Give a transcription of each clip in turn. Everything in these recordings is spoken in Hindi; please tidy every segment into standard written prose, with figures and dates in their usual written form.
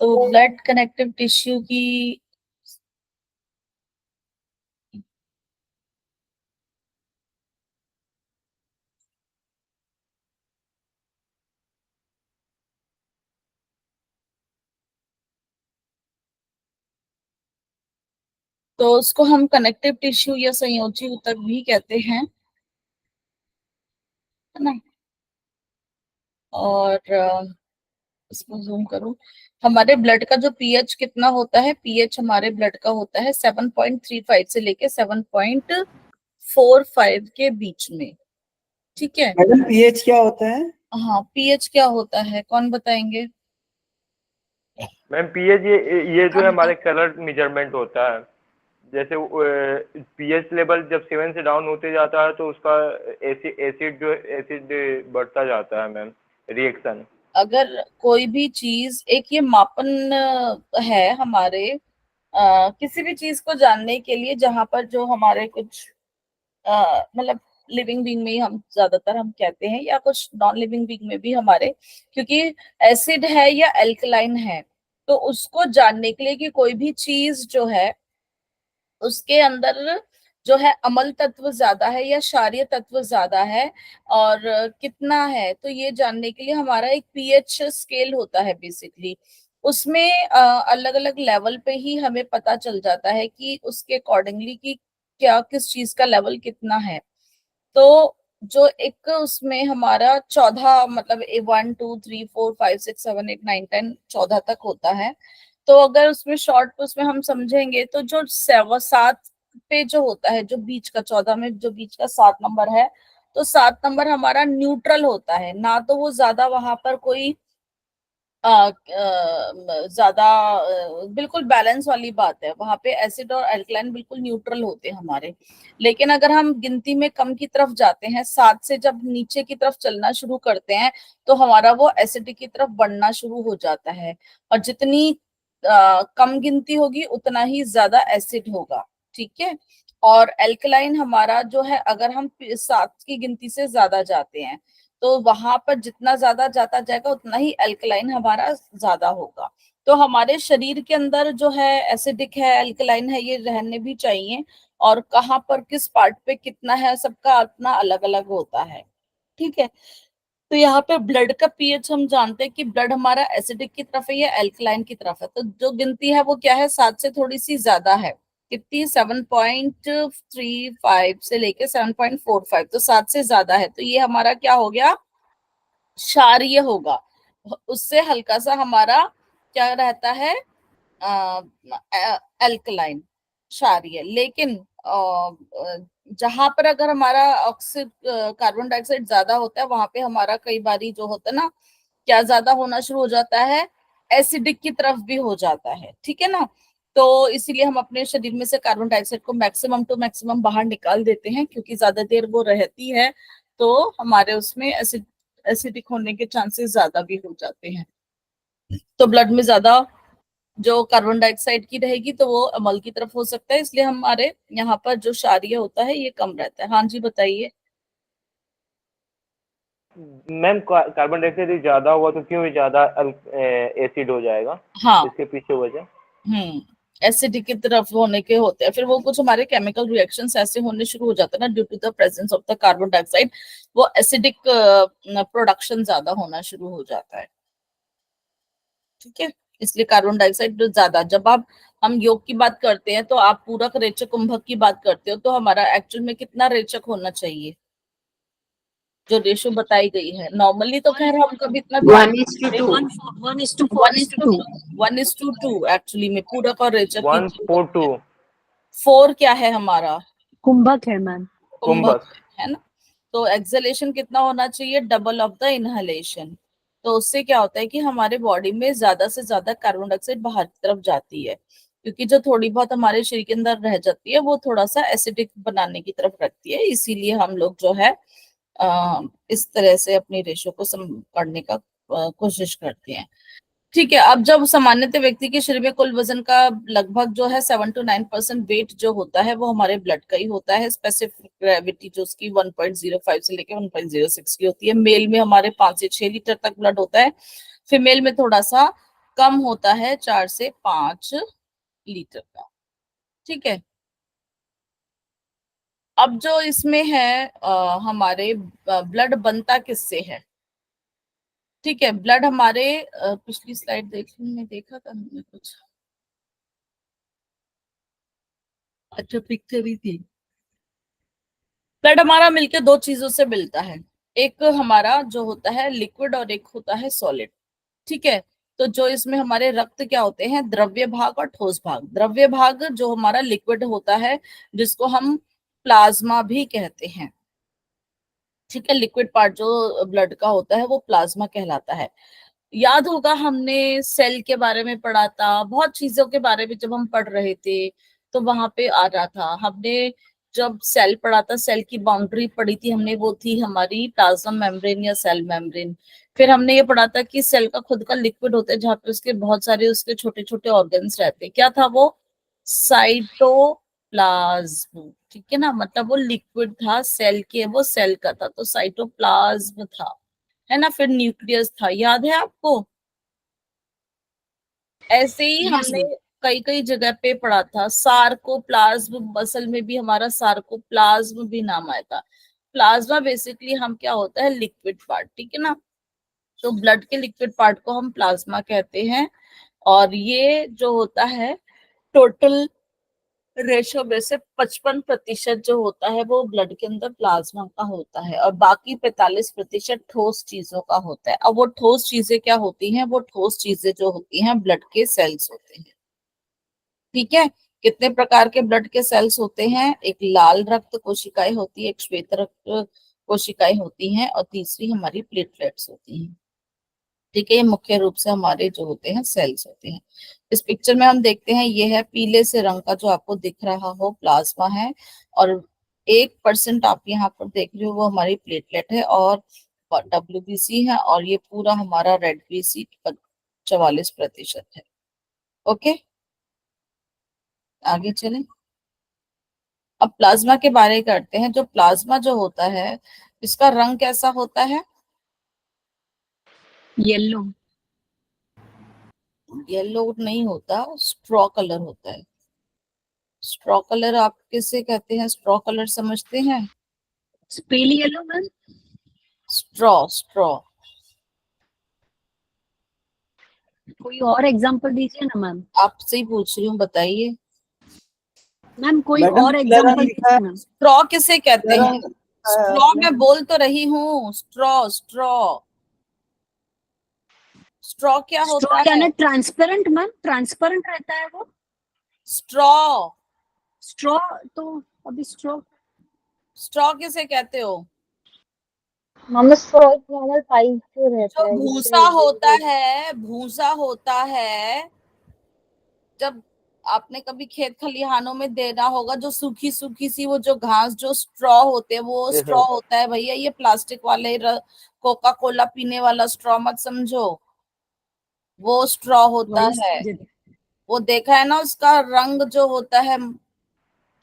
तो ब्लड कनेक्टिव टिश्यू की तो उसको हम कनेक्टिव टिश्यू या संयोजी ऊतक भी कहते हैं, है ना। और इसको जूम करूं, हमारे ब्लड का जो पीएच कितना होता है, पीएच हमारे ब्लड का होता है 7.35 से लेके 7.45 के बीच में। ठीक है। मैडम पीएच क्या होता है? हाँ, पीएच क्या होता है, कौन बताएंगे? मैम पीएच ये जो है हमारे कलर मेजरमेंट होता है। जैसे पीएच लेवल जब 7 से डाउन होते जाता है तो उसका एसिड बढ़ता जाता है मैम, रिएक्शन। अगर कोई भी चीज, एक ये मापन है हमारे किसी भी चीज को जानने के लिए, जहां पर जो हमारे कुछ मतलब लिविंग बीइंग में ही हम ज्यादातर हम कहते हैं, या कुछ नॉन लिविंग बीइंग में भी हमारे, क्योंकि एसिड है या एल्कलाइन है, तो उसको जानने के लिए कि कोई भी चीज जो है उसके अंदर जो है अम्ल तत्व ज्यादा है या क्षारीय तत्व ज्यादा है और कितना है, तो ये जानने के लिए हमारा एक पीएच स्केल होता है बेसिकली। उसमें अलग अलग लेवल पे ही हमें पता चल जाता है कि उसके अकॉर्डिंगली कि क्या किस चीज का लेवल कितना है। तो जो एक उसमें हमारा 14, मतलब 1 2 3 4 5 6 7 8 9 10 14 तक होता है। तो अगर उसमें शॉर्ट उसमें हम समझेंगे तो जो 7 पे जो होता है, जो बीच का 14 में जो बीच का 7 नंबर है, तो 7 नंबर हमारा न्यूट्रल होता है, ना तो वो ज्यादा वहां पर कोई ज्यादा बिल्कुल बैलेंस वाली बात है, वहां पे एसिड और एल्कलाइन बिल्कुल न्यूट्रल होते हैं हमारे। लेकिन अगर हम गिनती में कम की तरफ जाते हैं, 7 से जब नीचे की तरफ चलना शुरू करते हैं, तो हमारा वो एसिडिक की तरफ बढ़ना शुरू हो जाता है। और जितनी कम गिनती होगी उतना ही ज्यादा एसिड होगा। ठीक है। और एल्कलाइन हमारा जो है, अगर हम 7 की गिनती से ज्यादा जाते हैं, तो वहां पर जितना ज्यादा जाता जाएगा उतना ही अल्कलाइन हमारा ज्यादा होगा। तो हमारे शरीर के अंदर जो है एसिडिक है, अल्कलाइन है, ये रहने भी चाहिए। और कहाँ पर किस पार्ट पे कितना है, सबका अपना अलग अलग होता है। ठीक है। तो यहाँ पे ब्लड का पीएच हम जानते हैं कि ब्लड हमारा एसिडिक की तरफ है या एल्कलाइन की तरफ है। तो जो गिनती है वो क्या है, 7 से थोड़ी सी ज्यादा है। कितनी, 7.35 से लेके 7.45, तो 7 से ज्यादा है, तो ये हमारा क्या हो गया, क्षारीय होगा। उससे हल्का सा हमारा क्या रहता है, एल्कलाइन, क्षारीय। लेकिन जहां पर अगर हमारा ऑक्सीड कार्बन डाइऑक्साइड ज्यादा होता है, वहां पे हमारा कई बारी जो होता है ना, क्या ज्यादा होना शुरू हो जाता है, एसिडिक की तरफ भी हो जाता है। ठीक है ना। तो इसीलिए हम अपने शरीर में से कार्बन डाइऑक्साइड को मैक्सिमम टू मैक्सिमम बाहर निकाल देते हैं, क्योंकि ज्यादा देर वो रहती है तो हमारे उसमें एसिडिक होने के चांसेस ज्यादा भी हो जाते हैं। तो ब्लड में ज्यादा जो कार्बन डाइऑक्साइड की रहेगी तो वो अमल की तरफ हो सकता है, इसलिए हमारे यहाँ पर जो क्षारीय होता है ये कम रहता है। हाँ जी, बताइए। मैम कार्बन डाइऑक्साइड ज्यादा हुआ तो क्यों ज्यादा एसिड हो जाएगा? हाँ। इसके पीछे वजह? एसिडिक की तरफ होने के होते हैं, फिर वो कुछ हमारे केमिकल रिएक्शंस ऐसे होने शुरू हो जाते हैं ना, due to the presence of the carbon dioxide, वो एसिडिक प्रोडक्शन ज्यादा होना शुरू हो जाता है। ठीक है। इसलिए कार्बन डाइऑक्साइड ज्यादा, जब आप हम योग की बात करते हैं तो आप पूरक, रेचक, कुंभक की बात करते हो, तो हमारा एक्चुअल में कितना रेचक होना चाहिए, जो रेशो बताई गई है नॉर्मली, तो खैर हम कभी इतना ध्यान 1:2 1:2 एक्चुअली में पूरक और रेचक की 1:4:2 4 क्या है हमारा, कुंभक है मैम। कुंभक कुंभक। है ना। तो एक्सलेशन कितना होना चाहिए, डबल ऑफ द इनहलेशन। तो उससे क्या होता है कि हमारे बॉडी में ज्यादा से ज्यादा कार्बन डाइऑक्साइड बाहर की तरफ जाती है, क्योंकि जो थोड़ी बहुत हमारे शरीर के अंदर रह जाती है वो थोड़ा सा एसिडिक बनाने की तरफ रखती है। इसीलिए हम लोग जो है इस तरह से अपनी रेशो को करने का कोशिश करते हैं। ठीक है। अब जब सामान्यतः व्यक्ति के शरीर में कुल वजन का लगभग जो है 7 to 9% वेट जो होता है वो हमारे ब्लड का ही होता है। स्पेसिफिक ग्रेविटी जो उसकी 1.05 से लेकर 1.06 की होती है। मेल में हमारे 5 से 6 लीटर तक ब्लड होता है, फीमेल में थोड़ा सा कम होता है 4 से 5 लीटर का। ठीक है। अब जो इसमें है हमारे ब्लड बनता किससे है? ठीक है, ब्लड हमारे पिछली स्लाइड में देखा था हमने कुछ, अच्छा पिक्चर ही थी। ब्लड हमारा मिलके दो चीजों से मिलता है, एक हमारा जो होता है लिक्विड और एक होता है सॉलिड। ठीक है। तो जो इसमें हमारे रक्त क्या होते हैं, द्रव्य भाग और ठोस भाग। द्रव्य भाग जो हमारा लिक्विड होता है, जिसको हम प्लाज्मा भी कहते हैं। ठीक है, लिक्विड पार्ट जो ब्लड का होता है वो प्लाज्मा कहलाता है। याद होगा हमने सेल के बारे में पढ़ा था, बहुत चीजों के बारे में जब हम पढ़ रहे थे तो वहां पे आ रहा था। हमने जब सेल पढ़ा था, सेल की बाउंड्री पढ़ी थी हमने, वो थी हमारी प्लाज्मा मेम्ब्रेन या सेल मेम्ब्रेन। फिर हमने ये पढ़ा था कि सेल का खुद का लिक्विड होता है जहाँ पे उसके बहुत सारे उसके छोटे छोटे ऑर्गन्स रहते हैं। क्या था वो? साइटोप्लाज्म। ठीक है ना, मतलब वो लिक्विड था सेल के, वो सेल का था तो साइटोप्लाज्म था, है ना। फिर न्यूक्लियस था, याद है आपको? ऐसे ही यस हमने मैम। कई कई जगह पे पढ़ा था सार्कोप्लाज्म, मसल में भी हमारा सार्कोप्लाज्म भी नाम आया था। प्लाज्मा बेसिकली हम क्या होता है, लिक्विड पार्ट। ठीक है ना, तो ब्लड के लिक्विड पार्ट को हम प्लाज्मा कहते हैं। और ये जो होता है टोटल रेशो में से 55% जो होता है वो ब्लड के अंदर प्लाज्मा का होता है, और बाकी 45% ठोस चीजों का होता है। अब वो ठोस चीजें क्या होती हैं? वो ठोस चीजें जो होती हैं ब्लड के सेल्स होते हैं। ठीक है। कितने प्रकार के ब्लड के सेल्स होते हैं? एक लाल रक्त कोशिकाएं होती है, एक श्वेत रक्त कोशिकाएं होती हैं, और तीसरी हमारी प्लेटलेट्स होती हैं। ठीक है, ये मुख्य रूप से हमारे जो होते हैं सेल्स होते हैं। इस पिक्चर में हम देखते हैं, ये है पीले से रंग का जो आपको दिख रहा हो प्लाज्मा है, और 1% आप यहाँ पर देख रहे हो वो हमारी प्लेटलेट है, और WBC है, और ये पूरा हमारा रेड बीसी 44% है। ओके, आगे चलें। अब प्लाज्मा के बारे में करते हैं। जो प्लाज्मा जो होता है इसका रंग कैसा होता है? येलो। येलो नहीं होता, स्ट्रॉ कलर होता है। स्ट्रॉ कलर आप किसे कहते हैं? स्ट्रॉ कलर समझते हैं? Pale yellow ma'am. Straw, straw. कोई और एग्जांपल दीजिए ना मैम। आपसे ही पूछ रही हूँ, बताइए। मैम कोई मैडम और पीला रंग एग्जांपल लिखा है, दीजिए मैम। स्ट्रॉ किसे कहते पीला हैं? रंग लिखा है स्ट्रॉ आपने। मैं बोल तो रही हूँ, स्ट्रॉ, स्ट्रॉ। स्ट्रॉ क्या स्ट्रॉ होता है? यानी ट्रांसपेरेंट मैम, ट्रांसपेरेंट रहता है वो। स्ट्रॉ। स्ट्रॉ तो अभी स्ट्रॉ। स्ट्रॉ किसे कहते हो? मामा स्ट्रॉ एक नॉर्मल पाइप जो जो रहता है भूसा जिससे होता है, भूसा होता है। जब आपने कभी खेत खलिहानों में देखा होगा, जो सूखी सूखी सी वो जो घास, जो स्ट्रॉ होते हैं, वो स्ट्रॉ होता है भैया। ये प्लास्टिक वाले कोका कोला पीने वाला स्ट्रॉ मत समझो, वो स्ट्रॉ होता वही है। समझे। वो देखा है ना, उसका रंग जो होता है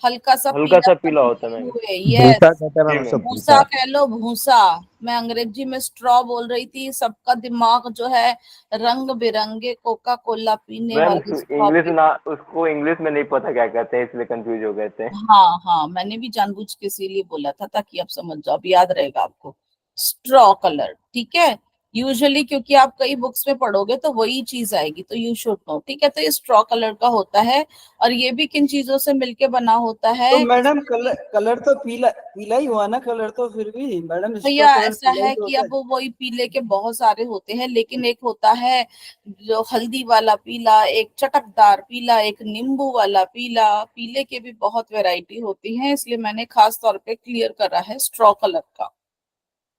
हल्का सा हल्का पीला सा सा पीला होता है भुने मैम। हुए। भूसा यस, कहते हैं जी मैम उसको, मैम। भूसा भूसा। कह लो, भूसा। मैं अंग्रेजी में स्ट्रॉ बोल रही थी। सबका दिमाग जो है रंग बिरंगे कोका कोला पीने मैम वाले स्ट्रॉ इंग्लिश पे। ना, उसको इंग्लिश में नहीं पता क्या कहते हैं, इसलिए कंफ्यूज हो गए थे। हाँ हाँ, मैंने भी जानबूझ के इसीलिए बोला था ताकि आप समझ जाओ, अब याद रहेगा आपको। स्ट्रॉ कलर, ठीक है। यूजुअली क्योंकि आप कई बुक्स में पढ़ोगे तो वही चीज आएगी, तो यू शुड नो। ठीक है, तो ये स्ट्रॉ कलर का होता है। और ये भी किन चीजों से मिलके बना होता तो है? मैडम कलर तो पीला पीला ही हुआ ना, कलर तो फिर भी मैडम भैया इसका कलर ऐसा पीला ही है तो कि होता अब है। वही पीले के बहुत सारे होते हैं, लेकिन एक होता है जो हल्दी वाला पीला, एक चटकदार पीला, एक नींबू वाला पीला। पीले के भी बहुत वैरायटी होती है, इसलिए मैंने खास तौर पे क्लियर करा है स्ट्रॉ कलर का।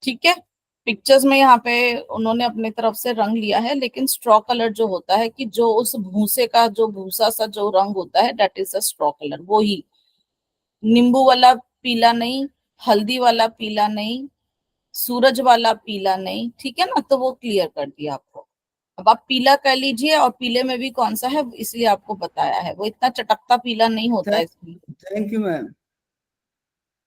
ठीक है, पिक्चर्स में यहाँ पे उन्होंने अपने तरफ से रंग लिया है, लेकिन स्ट्रॉ कलर जो होता है कि जो उस भूसे का जो भूसा सा जो रंग होता है, that is a straw colour. वो ही, नींबू वाला पीला नहीं, हल्दी वाला पीला नहीं, सूरज वाला पीला नहीं। ठीक है ना, तो वो क्लियर कर दिया आपको। अब आप पीला कर लीजिए, और पीले में भी कौन सा है इसलिए आपको बताया है, वो इतना चटकता पीला नहीं होता है इसमें। Thank you ma'am.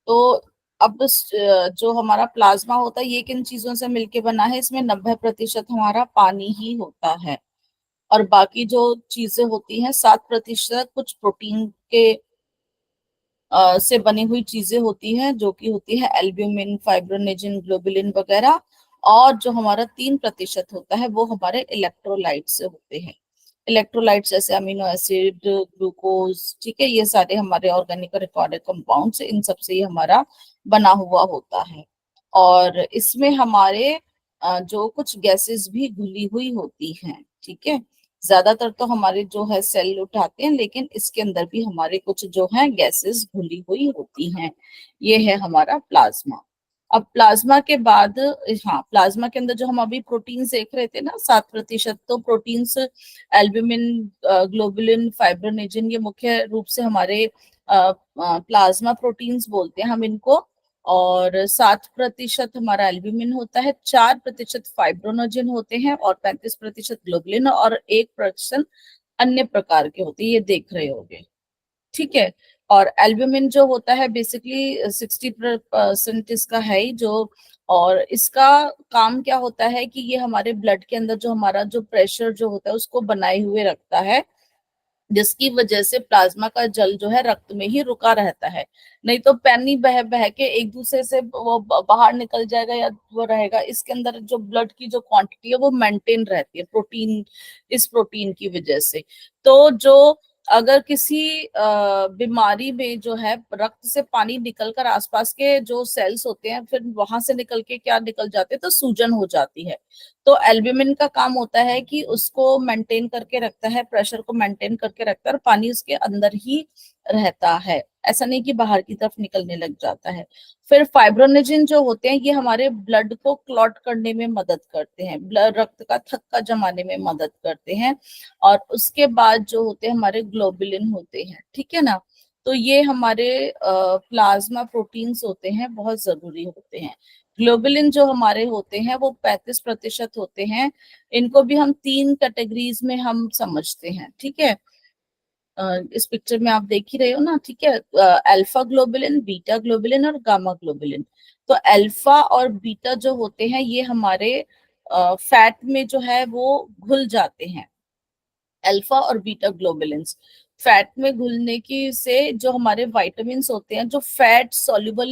तो अब जो हमारा प्लाज्मा होता है ये किन चीजों से मिलके बना है? इसमें 90% हमारा पानी ही होता है। और बाकी जो चीजें होती हैं 7% कुछ प्रोटीन के से बनी हुई चीजें होती हैं, जो कि होती है एल्ब्यूमिन, फाइब्रोनेजिन, ग्लोबुलिन वगैरह। और जो हमारा 3% होता है वो हमारे इलेक्ट्रोलाइट से होते हैं। इलेक्ट्रोलाइट्स जैसे अमीनो एसिड, ग्लूकोज, ठीक है, ये सारे हमारे ऑर्गेनिक और इनऑर्गेनिक कंपाउंड्स, इन सब से ये हमारा बना हुआ होता है। और इसमें हमारे जो कुछ गैसेस भी घुली हुई होती हैं, ठीक है। ज्यादातर तो हमारे जो है सेल उठाते हैं, लेकिन इसके अंदर भी हमारे कुछ जो है गैसेस घुली हुई होती हैं। ये है हमारा प्लाज्मा। अब प्लाज्मा के बाद, हाँ, प्लाज्मा के अंदर जो हम अभी प्रोटीन्स देख रहे थे ना 7%, तो प्रोटीन्स एल्ब्यूमिन, ग्लोबुलिन, फाइब्रोनेजिन, ये मुख्य रूप से हमारे प्लाज्मा प्रोटीन्स बोलते हैं हम इनको। और 7% हमारा एल्ब्यूमिन होता है, 4% फाइब्रोनोजिन होते हैं, और 35% ग्लोबुलिन, और 1% अन्य प्रकार के होते हैं, ये देख रहे होंगे, ठीक है। और एल्ब्यूमिन जो होता है बेसिकली 60% इसका है ही जो। और इसका काम क्या होता है कि ये हमारे ब्लड के अंदर जो हमारा जो प्रेशर जो होता है उसको बनाए हुए रखता है, जिसकी वजह से प्लाज्मा का जल जो है रक्त में ही रुका रहता है। नहीं तो पानी बह बह के एक दूसरे से वो बाहर निकल जाएगा या वो रहेगा। इसके अंदर जो ब्लड की जो क्वांटिटी है वो मेंटेन रहती है, प्रोटीन, इस प्रोटीन की वजह से। तो जो अगर किसी बीमारी में जो है रक्त से पानी निकलकर आसपास के जो सेल्स होते हैं फिर वहां से निकल के क्या निकल जाते हैं, तो सूजन हो जाती है। तो एल्ब्यूमिन का काम होता है कि उसको मेंटेन करके रखता है, प्रेशर को मेंटेन करके रखता है, और पानी उसके अंदर ही रहता है, ऐसा नहीं कि बाहर की तरफ निकलने लग जाता है। फिर फाइब्रोनेजिन जो होते हैं ये हमारे ब्लड को क्लॉट करने में मदद करते हैं, ब्लड रक्त का थक्का जमाने में मदद करते हैं। और उसके बाद जो होते हैं हमारे ग्लोबुलिन होते हैं, ठीक है ना। तो ये हमारे प्लाज्मा प्रोटीन्स होते हैं, बहुत जरूरी होते हैं। ग्लोबुलिन जो हमारे होते हैं वो 35% होते हैं। इनको भी हम 3 कैटेगरीज में हम समझते हैं, ठीक है। इस पिक्चर में आप देख ही रहे हो ना, ठीक है। अल्फा ग्लोबुलिन, बीटा ग्लोबुलिन और गामा ग्लोबुलिन। तो अल्फा और बीटा जो होते हैं ये हमारे फैट में जो है वो घुल जाते हैं। अल्फा और बीटा ग्लोबुलिन्स फैट में घुलने की से जो हमारे विटामिन्स होते हैं, जो फैट सॉल्युबल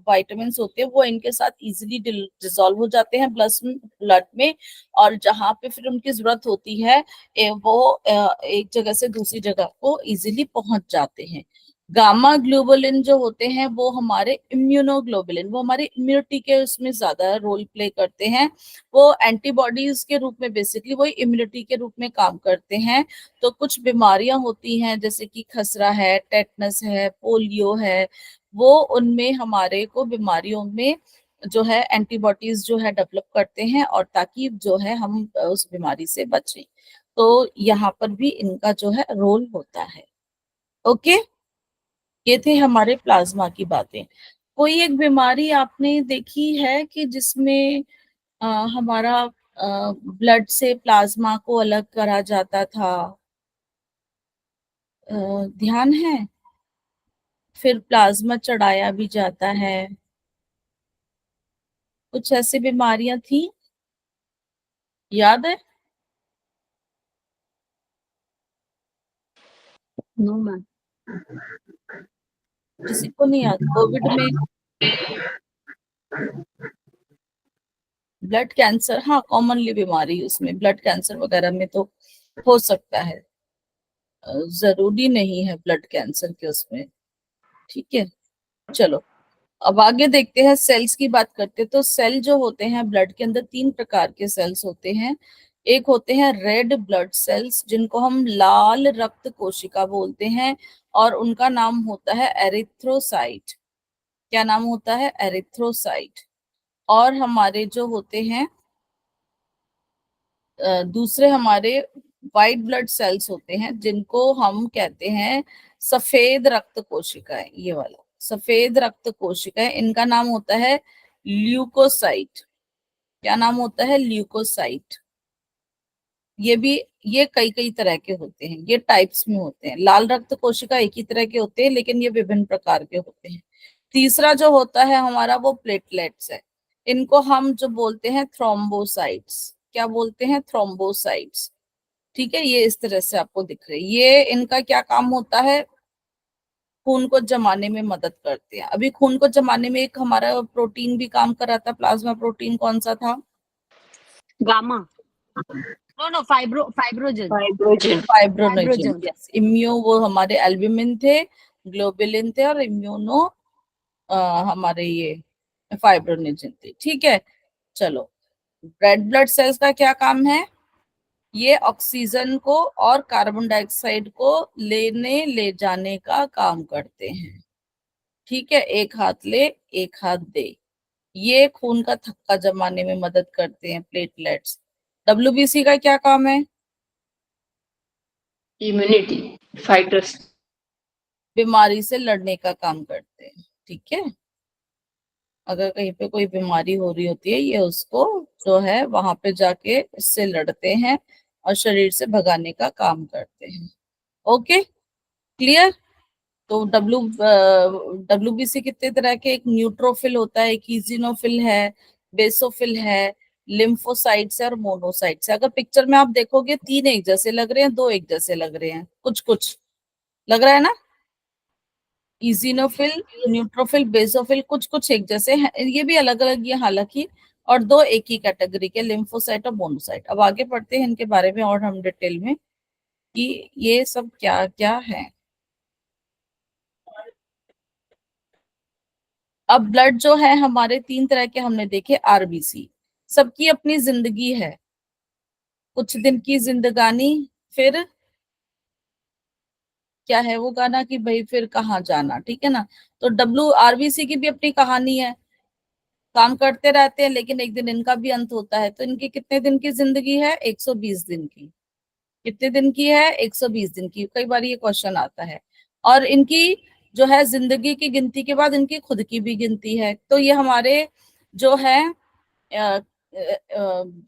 विटामिन्स होते हैं, वो इनके साथ इजीली डिसॉल्व हो जाते हैं ब्लड में। और जहां पे फिर उनकी जरूरत होती है वो एक जगह से दूसरी जगह को इजीली पहुंच जाते हैं। गामा ग्लोबुलिन जो होते हैं वो हमारे इम्यूनोग्लोबुलिन, वो हमारे इम्यूनिटी के उसमें ज्यादा रोल प्ले करते हैं। वो एंटीबॉडीज के रूप में, बेसिकली वही इम्यूनिटी के रूप में काम करते हैं। तो कुछ बीमारियां होती हैं जैसे कि खसरा है, टेटनस है, पोलियो है, वो उनमें हमारे को बीमारियों में जो है एंटीबॉडीज जो है डेवलप करते हैं, और ताकि जो है हम उस बीमारी से बचें। तो यहाँ पर भी इनका जो है रोल होता है। ओके, ये थे हमारे प्लाज्मा की बातें। कोई एक बीमारी आपने देखी है कि जिसमें अ, हमारा ब्लड से प्लाज्मा को अलग करा जाता था? ध्यान है? फिर प्लाज्मा चढ़ाया भी जाता है, कुछ ऐसी बीमारियां थी, याद है? No ma'am. किसी को नहीं याद? कोविड में ब्लड कैंसर, हाँ, कॉमनली बीमारी उसमें ब्लड कैंसर वगैरह में तो हो सकता है, जरूरी नहीं है ब्लड कैंसर के उसमें, ठीक है। चलो अब आगे देखते हैं, सेल्स की बात करते हैं। तो सेल जो होते हैं ब्लड के अंदर 3 प्रकार के सेल्स होते हैं। एक होते हैं रेड ब्लड सेल्स, जिनको हम लाल रक्त कोशिका बोलते हैं, और उनका नाम होता है एरिथ्रोसाइट। क्या नाम होता है? एरिथ्रोसाइट। और हमारे जो होते हैं दूसरे हमारे वाइट ब्लड सेल्स होते हैं, जिनको हम कहते हैं सफेद रक्त कोशिकाएं। ये वाला सफेद रक्त कोशिकाएं, इनका नाम होता है ल्यूकोसाइट। क्या नाम होता है? ल्यूकोसाइट। ये भी, ये कई कई तरह के होते हैं, ये टाइप्स में होते हैं। लाल रक्त कोशिका एक ही तरह के होते हैं, लेकिन ये विभिन्न प्रकार के होते हैं। तीसरा जो होता है हमारा वो प्लेटलेट्स है। इनको हम जो बोलते हैं थ्रोम्बोसाइट्स। क्या बोलते हैं? थ्रोम्बोसाइट्स। ठीक है, ये इस तरह से आपको दिख रहे हैं। ये इनका क्या काम होता है, खून को जमाने में मदद करते हैं। अभी खून को जमाने में एक हमारा प्रोटीन भी काम कर रहा था, प्लाज्मा प्रोटीन, कौन सा था? Gamma, no fibrinogen, fibrinogen, yes. Immuno वो हमारे एल्ब्यूमिन थे, ग्लोबुलिन थे, और इम्यूनो हमारे ये फाइब्रोनोजन थे। ठीक है, चलो। रेड ब्लड सेल्स का क्या काम है? ये ऑक्सीजन को और कार्बन डाइऑक्साइड को लेने ले जाने का काम करते हैं। ठीक है, एक हाथ ले एक हाथ दे। ये खून का थक्का जमाने में मदद करते हैं, प्लेटलेट्स। डब्ल्यूबीसी का क्या काम है? Immunity, fighters. बीमारी से लड़ने का काम करते हैं। ठीक है, अगर कहीं पे कोई बीमारी हो रही होती है, ये उसको जो है वहां पे जाके उससे लड़ते हैं और शरीर से भगाने का काम करते हैं। Okay, clear? तो डब्ल्यूबीसी कितने तरह के, एक न्यूट्रोफिल होता है, एक इजिनोफिल है, बेसोफिल है, लिम्फोसाइट्स है और मोनोसाइट्स है। अगर पिक्चर में आप देखोगे, 3 एक जैसे लग रहे हैं, 2 एक जैसे लग रहे हैं, कुछ कुछ लग रहा है ना। इजिनोफिल, न्यूट्रोफिल, बेसोफिल, कुछ कुछ एक जैसे हैं, ये भी अलग अलग ही हालांकि, और 2 एक ही कैटेगरी के, लिम्फोसाइट और मोनोसाइट। अब आगे पढ़ते हैं इनके बारे में और हम डिटेल में कि ये सब क्या क्या है। अब ब्लड जो है हमारे 3 तरह के हमने देखे। आरबीसी, सबकी अपनी जिंदगी है, कुछ दिन की जिंदगानी, फिर क्या है वो गाना कि भाई फिर कहाँ जाना। ठीक है ना, तो आरबीसी की भी अपनी कहानी है, काम करते रहते हैं लेकिन एक दिन इनका भी अंत होता है। तो इनकी कितने दिन की जिंदगी है? 120 दिन की। कितने दिन की है? 120 दिन की। कई बार ये क्वेश्चन आता है। और इनकी जो है जिंदगी की गिनती के बाद इनकी खुद की भी गिनती है। तो ये हमारे जो है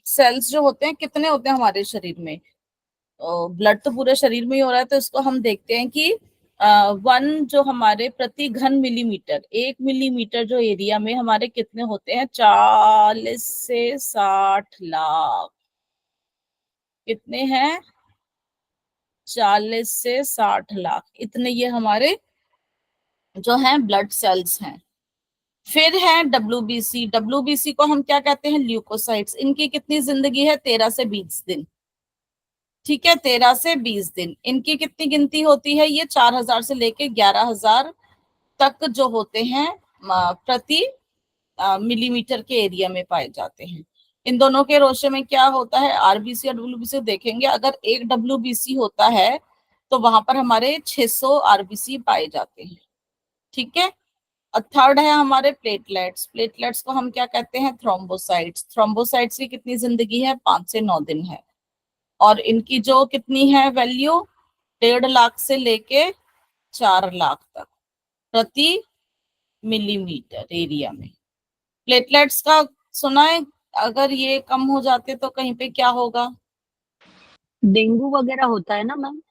सेल्स जो होते हैं, कितने होते हैं हमारे शरीर में? ब्लड तो पूरे शरीर में ही हो रहा है, तो इसको हम देखते हैं कि 1 जो हमारे प्रति घन मिलीमीटर, 1 मिलीमीटर जो एरिया में हमारे कितने होते हैं? 40 से 60 लाख। कितने हैं? 40 से 60 लाख, इतने ये हमारे जो हैं ब्लड सेल्स हैं। फिर है डब्ल्यूबीसी। डब्ल्यूबीसी को हम क्या कहते हैं? ल्यूकोसाइट्स। इनकी कितनी जिंदगी है? 13 से 20 दिन। ठीक है, 13 से 20 दिन। इनकी कितनी गिनती होती है? ये 4000 से लेके 11000 तक जो होते हैं प्रति मिलीमीटर के एरिया में पाए जाते हैं। इन दोनों के रोशे में क्या होता है? आरबीसी और डब्ल्यूबीसी देखेंगे, अगर एक डब्ल्यूबीसी होता है तो वहां पर हमारे 600 आरबीसी पाए जाते हैं। ठीक है, थर्ड है हमारे प्लेटलेट्स। प्लेटलेट्स को हम क्या कहते हैं? थ्रोम्बोसाइट्स। थ्रोम्बोसाइट्स की कितनी जिंदगी है? 5 से 9 दिन है। और इनकी जो कितनी है वैल्यू? 1.5 लाख से लेके 4 लाख तक प्रति मिलीमीटर एरिया में। प्लेटलेट्स का सुना है, अगर ये कम हो जाते तो कहीं पे क्या होगा? डेंगू वगैरह होता है ना मैम,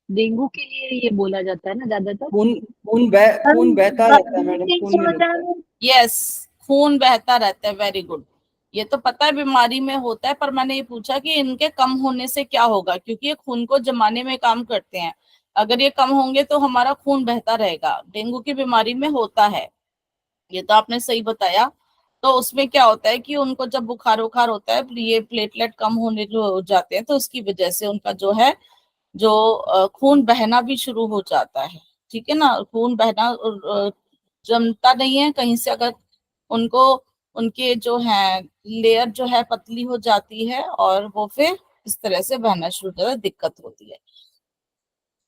डेंगू के लिए ये बोला जाता है ना ज्यादातर। खून बहता रहता है मैडम, खून नहीं रुकता है। यस, खून बहता रहता है, वेरी गुड। ये तो पता है बीमारी में होता है, पर मैंने ये पूछा कि इनके कम होने से क्या होगा, क्योंकि ये खून को जमाने में काम करते हैं। अगर ये कम होंगे तो हमारा खून बहता रहेगा। डेंगू की बीमारी में होता है, ये तो आपने सही बताया। तो उसमें क्या होता है कि उनको जब बुखार उखार होता है, ये प्लेटलेट कम होने जो हो जाते हैं, तो उसकी वजह से उनका जो है जो खून बहना भी शुरू हो जाता है। ठीक है ना, खून बहना जमता नहीं है कहीं से, अगर उनको उनके जो है लेयर जो है पतली हो जाती है और वो फिर इस तरह से बहना शुरू हो जाता है, दिक्कत होती है।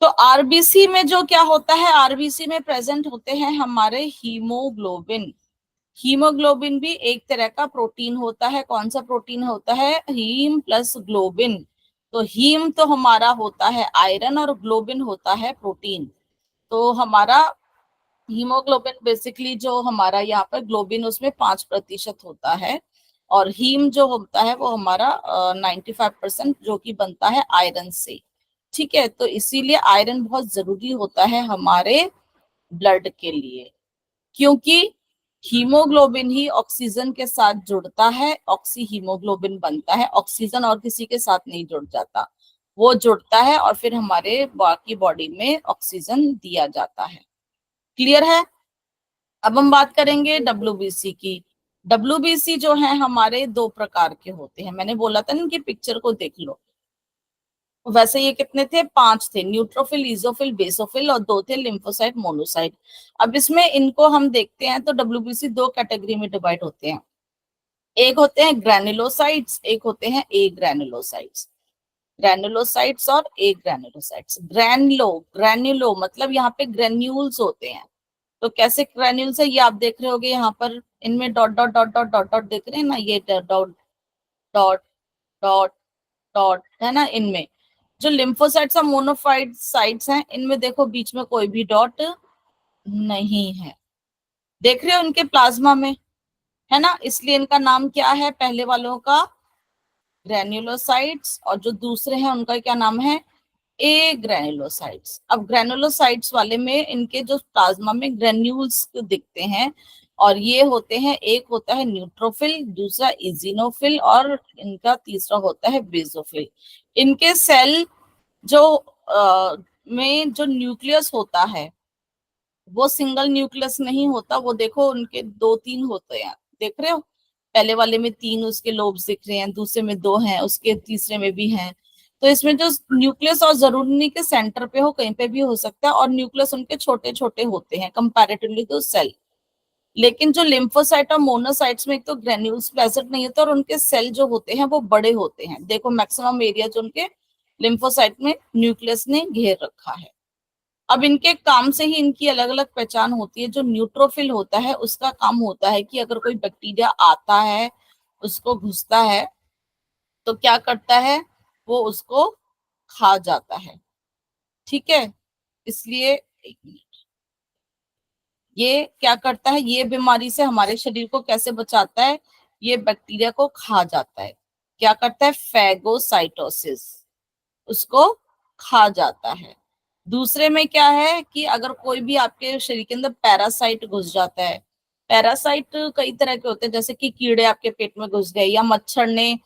तो आरबीसी में जो क्या होता है, आरबीसी में प्रेजेंट होते हैं हमारे हीमोग्लोबिन। हीमोग्लोबिन भी एक तरह का प्रोटीन होता है। कौन सा प्रोटीन होता है? Heme plus globin. तो हीम तो हमारा होता है आयरन और ग्लोबिन होता है प्रोटीन। तो हमारा हीमोग्लोबिन बेसिकली जो हमारा यहाँ पर ग्लोबिन उसमें 5% होता है, और हीम जो होता है वो हमारा 95% जो कि बनता है आयरन से। ठीक है, तो इसीलिए आयरन बहुत जरूरी होता है हमारे ब्लड के लिए, क्योंकि हीमोग्लोबिन ही ऑक्सीजन के साथ जुड़ता है, ऑक्सी हीमोग्लोबिन बनता है, ऑक्सीजन और किसी के साथ नहीं जुड़ जाता। वो जुड़ता है और फिर हमारे बाकी बॉडी में ऑक्सीजन दिया जाता है। क्लियर है? अब हम बात करेंगे WBC की। WBC जो है हमारे 2 प्रकार के होते हैं, मैंने बोला था ना, इनकी पिक्चर को देख लो। वैसे ये कितने थे? 5 थे, न्यूट्रोफिल, इजोफिल, बेसोफिल, और 2 थे लिम्फोसाइट, मोनोसाइट। अब इसमें इनको हम देखते हैं तो WBC 2 कैटेगरी में डिवाइड होते हैं। एक होते हैं ग्रैनुलोसाइट्स, एक होते हैं ए ग्रैनुलोसाइट्स। ग्रैनुलोसाइट्स और ए ग्रैनुलोसाइट्स। ग्रैन्युलो मतलब यहाँ पे ग्रेन्यूल्स होते हैं। तो कैसे ग्रैन्यूल्स है ये आप देख रहे होगे यहाँ पर, इनमें dot dot dot dot dot dot देख रहे हैं ना, ये डॉट डॉट डॉट डॉट है ना। इनमें जो लिम्फोसाइट्स और मोनोसाइट्स हैं, इनमें देखो बीच में कोई भी डॉट नहीं है। देख रहे हो इनके प्लाज्मा में, है ना। इसलिए इनका नाम क्या है? पहले वालों का ग्रैन्युलोसाइट्स, और जो दूसरे हैं उनका क्या नाम है? ए ग्रैनुलोसाइट्स। अब ग्रैनुलोसाइट्स वाले में इनके जो प्लाज्मा में ग्रेन्यूल्स दिखते हैं, और ये होते हैं, एक होता है न्यूट्रोफिल, दूसरा इजिनोफिल, और इनका तीसरा होता है बेसोफिल। इनके सेल जो में जो न्यूक्लियस होता है वो सिंगल न्यूक्लियस नहीं होता, वो देखो उनके 2-3 होते हैं, देख रहे हो। पहले वाले में 3 उसके लोब्स दिख रहे हैं, दूसरे में 2 हैं, उसके तीसरे में भी हैं। तो इसमें जो न्यूक्लियस, और जरूरी नहीं कि सेंटर पे हो, कहीं पे भी हो सकता है, और न्यूक्लियस उनके छोटे छोटे होते हैं कंपैरेटिवली टू सेल। लेकिन जो लिम्फोसाइट और मोनोसाइट्स में एक तो ग्रेन्यूल्स प्रेजेंट नहीं होते, और उनके सेल जो होते हैं वो बड़े होते हैं। देखो मैक्सिमम एरिया जो उनके लिम्फोसाइट में न्यूक्लियस ने घेर रखा है। अब इनके काम से ही इनकी अलग अलग पहचान होती है। जो न्यूट्रोफिल होता है उसका काम होता है कि अगर कोई बैक्टीरिया आता है, उसको घुसता है, तो क्या करता है? वो उसको खा जाता है। ठीक है, इसलिए एक मिनट, ये क्या करता है? ये बीमारी से हमारे शरीर को कैसे बचाता है? ये बैक्टीरिया को खा जाता है। क्या करता है? फैगोसाइटोसिस, उसको खा जाता है। दूसरे में क्या है कि अगर कोई भी आपके शरीर के अंदर पैरासाइट घुस जाता है, पैरासाइट कई तरह के होते हैं, जैसे कि कीड़े आपके पेट में घुस गए, या मच्छर ने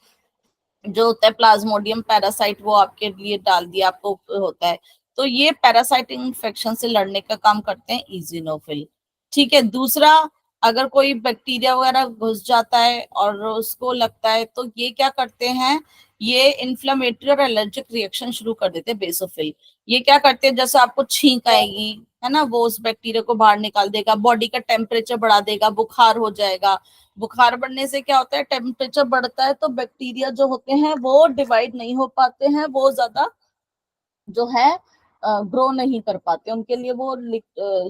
जो होता है प्लाज्मोडियम पैरासाइट वो आपके लिए डाल दिया, आपको होता है। तो ये पैरासाइट इन्फेक्शन से लड़ने का काम करते हैं इजिनोफिल। ठीक है। दूसरा, अगर कोई बैक्टीरिया वगैरह घुस जाता है और उसको लगता है, तो ये क्या करते हैं? ये इन्फ्लेमेटरी और एलर्जिक रिएक्शन शुरू कर देते हैं बेसोफिल। ये क्या करते हैं? जैसे आपको छींक आएगी, है ना, वो उस बैक्टीरिया को बाहर निकाल देगा, बॉडी का टेम्परेचर बढ़ा देगा, बुखार हो जाएगा। बुखार बढ़ने से क्या होता है? टेम्परेचर बढ़ता है तो बैक्टीरिया जो होते हैं वो डिवाइड नहीं हो पाते हैं, वो ज्यादा जो है ग्रो नहीं कर पाते, उनके लिए वो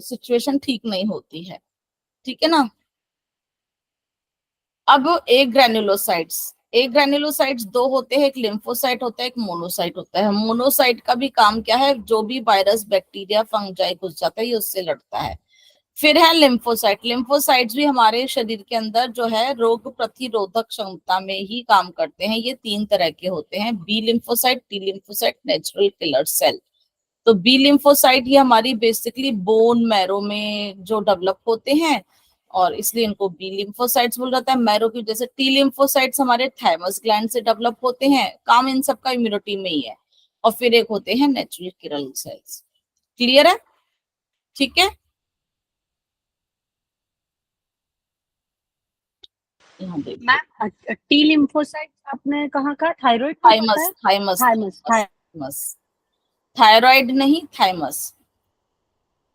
सिचुएशन ठीक नहीं होती है। ठीक है ना। अब एक ग्रैनुलोसाइट्स 2 होते हैं, एक लिम्फोसाइट होता है, एक मोनोसाइट होता है। मोनोसाइट का भी काम क्या है? जो भी वायरस, बैक्टीरिया, फंजाई घुस जाता है, ये उससे लड़ता है। फिर है लिम्फोसाइट। लिम्फोसाइट्स भी हमारे शरीर के अंदर जो है रोग प्रतिरोधक क्षमता में ही काम करते हैं। ये 3 तरह के होते हैं, B lymphocyte, T lymphocyte, natural killer cell. तो बी लिम्फोसाइट ये हमारी बेसिकली बोन मैरो में जो डेवलप होते हैं, और इसलिए इनको बी लिम्फोसाइट्स बोला जाता है मैरो की वजह से। टी लिम्फोसाइट्स हमारे थाइमस ग्लैंड से डेवलप होते हैं, काम इन सबका इम्यूनिटी में ही है। और फिर एक होते हैं नेचुरल किलर सेल्स। क्लियर है? ठीक है। यहाँ देखिए, मैम टी लिम्फोसाइट आपने कहाँ कहा? थायराइड का होता थाइमस है? थाइमस थाइमस, थाइमस, थायराइड नहीं, थाइमस।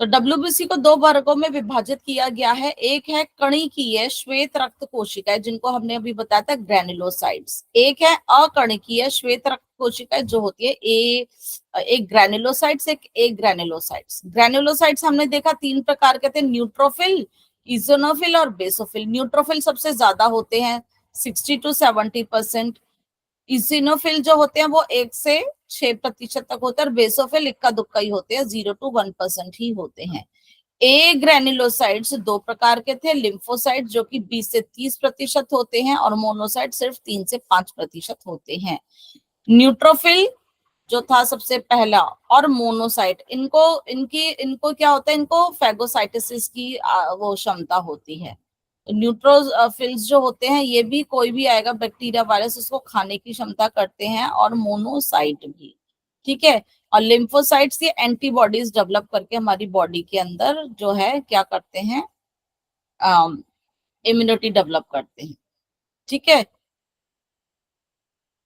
तो WBC को 2 वर्गों में विभाजित किया गया है। एक है कणिकीय श्वेत रक्त कोशिकाएं, जिनको हमने अभी बताया था ग्रैनुलोसाइट्स। एक है अकणिकीय श्वेत रक्त कोशिकाएं, जो होती है एक ग्रैनुलोसाइट्स, एक ग्रैनुलोसाइट्स। ग्रैनुलोसाइट्स हमने देखा 3 प्रकार के थे, न्यूट्रोफिल, इजोनोफिल और बेसोफिल। न्यूट्रोफिल सबसे ज्यादा होते हैं, 60 to 70%। इसिनोफिल जो होते हैं वो 1 से 6% तक होते हैं, और बेसोफिल इक्का दुक्का ही होते हैं, 0 to 1% ही होते हैं। ए ग्रैनुलोसाइट्स 2 प्रकार के थे, लिम्फोसाइट जो कि 20 से 30% होते हैं, और मोनोसाइट सिर्फ 3 से 5% होते हैं। न्यूट्रोफिल जो था सबसे पहला, और मोनोसाइट, इनको क्या होता है? इनको फैगोसाइटोसिस की वो क्षमता होती है। न्यूट्रोफिल्स जो होते हैं ये भी, कोई भी आएगा बैक्टीरिया, वायरस, उसको खाने की क्षमता करते हैं, और मोनोसाइट भी। ठीक है। और लिम्फोसाइट्स ये एंटीबॉडीज डेवलप करके हमारी बॉडी के अंदर जो है क्या करते हैं, इम्यूनिटी डेवलप करते हैं। ठीक है,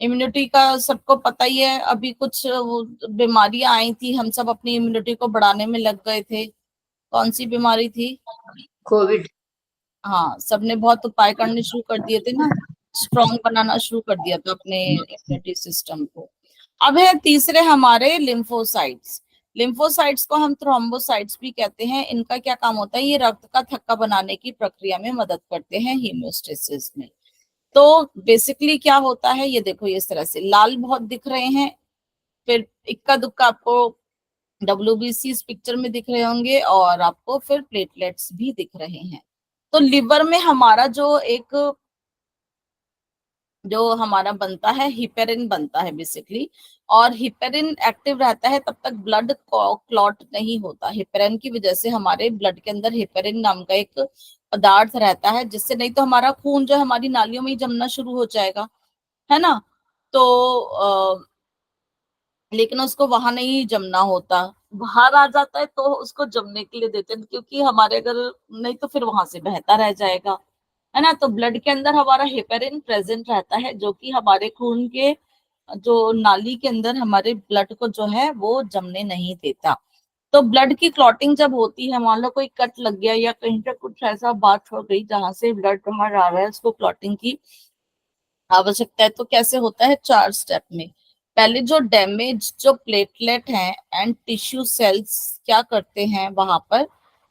इम्यूनिटी का सबको पता ही है। अभी कुछ वो बीमारियां आई थी, हम सब अपनी इम्यूनिटी को बढ़ाने में लग गए थे। कौन सी बीमारी थी? COVID. हाँ, सबने बहुत उपाय करने शुरू कर दिए थे ना, स्ट्रॉन्ग बनाना शुरू कर दिया था अपने इम्यूनिटी सिस्टम को। अब है तीसरे हमारे लिम्फोसाइट्स। लिम्फोसाइट्स को हम थ्रोम्बोसाइट्स भी कहते हैं। इनका क्या काम होता है, ये रक्त का थक्का बनाने की प्रक्रिया में मदद करते हैं हीमोस्टेसिस में। तो बेसिकली क्या होता है, ये देखो इस तरह से लाल बहुत दिख रहे हैं, फिर इक्का दुक्का आपको WBC इस पिक्चर में दिख रहे होंगे, और आपको फिर प्लेटलेट्स भी दिख रहे हैं। तो लिवर में हमारा जो हमारा बनता है, हिपेरिन बनता है बेसिकली, और हिपेरिन एक्टिव रहता है तब तक ब्लड क्लॉट नहीं होता। हिपेरिन की वजह से हमारे ब्लड के अंदर हिपेरिन नाम का एक पदार्थ रहता है, जिससे नहीं तो हमारा खून जो हमारी नालियों में ही जमना शुरू हो जाएगा, है ना। तो लेकिन उसको वहां नहीं जमना होता, बाहर आ जाता है तो उसको जमने के लिए देते हैं, क्योंकि हमारे अगर नहीं तो फिर वहां से बहता रह जाएगा, है ना। तो ब्लड के अंदर हमारा हेपेरिन प्रेजेंट रहता है, जो कि हमारे खून के जो नाली के अंदर हमारे ब्लड को जो है वो जमने नहीं देता। तो ब्लड की क्लॉटिंग जब होती है, मान लो कोई कट लग गया या कहीं पे कुछ ऐसा बात हो गई जहां से ब्लड बाहर आ रहा है, उसको क्लॉटिंग की आवश्यकता है, तो कैसे होता है, 4 स्टेप में। पहले जो डैमेज जो प्लेटलेट हैं एंड टिश्यू सेल्स क्या करते हैं वहां पर,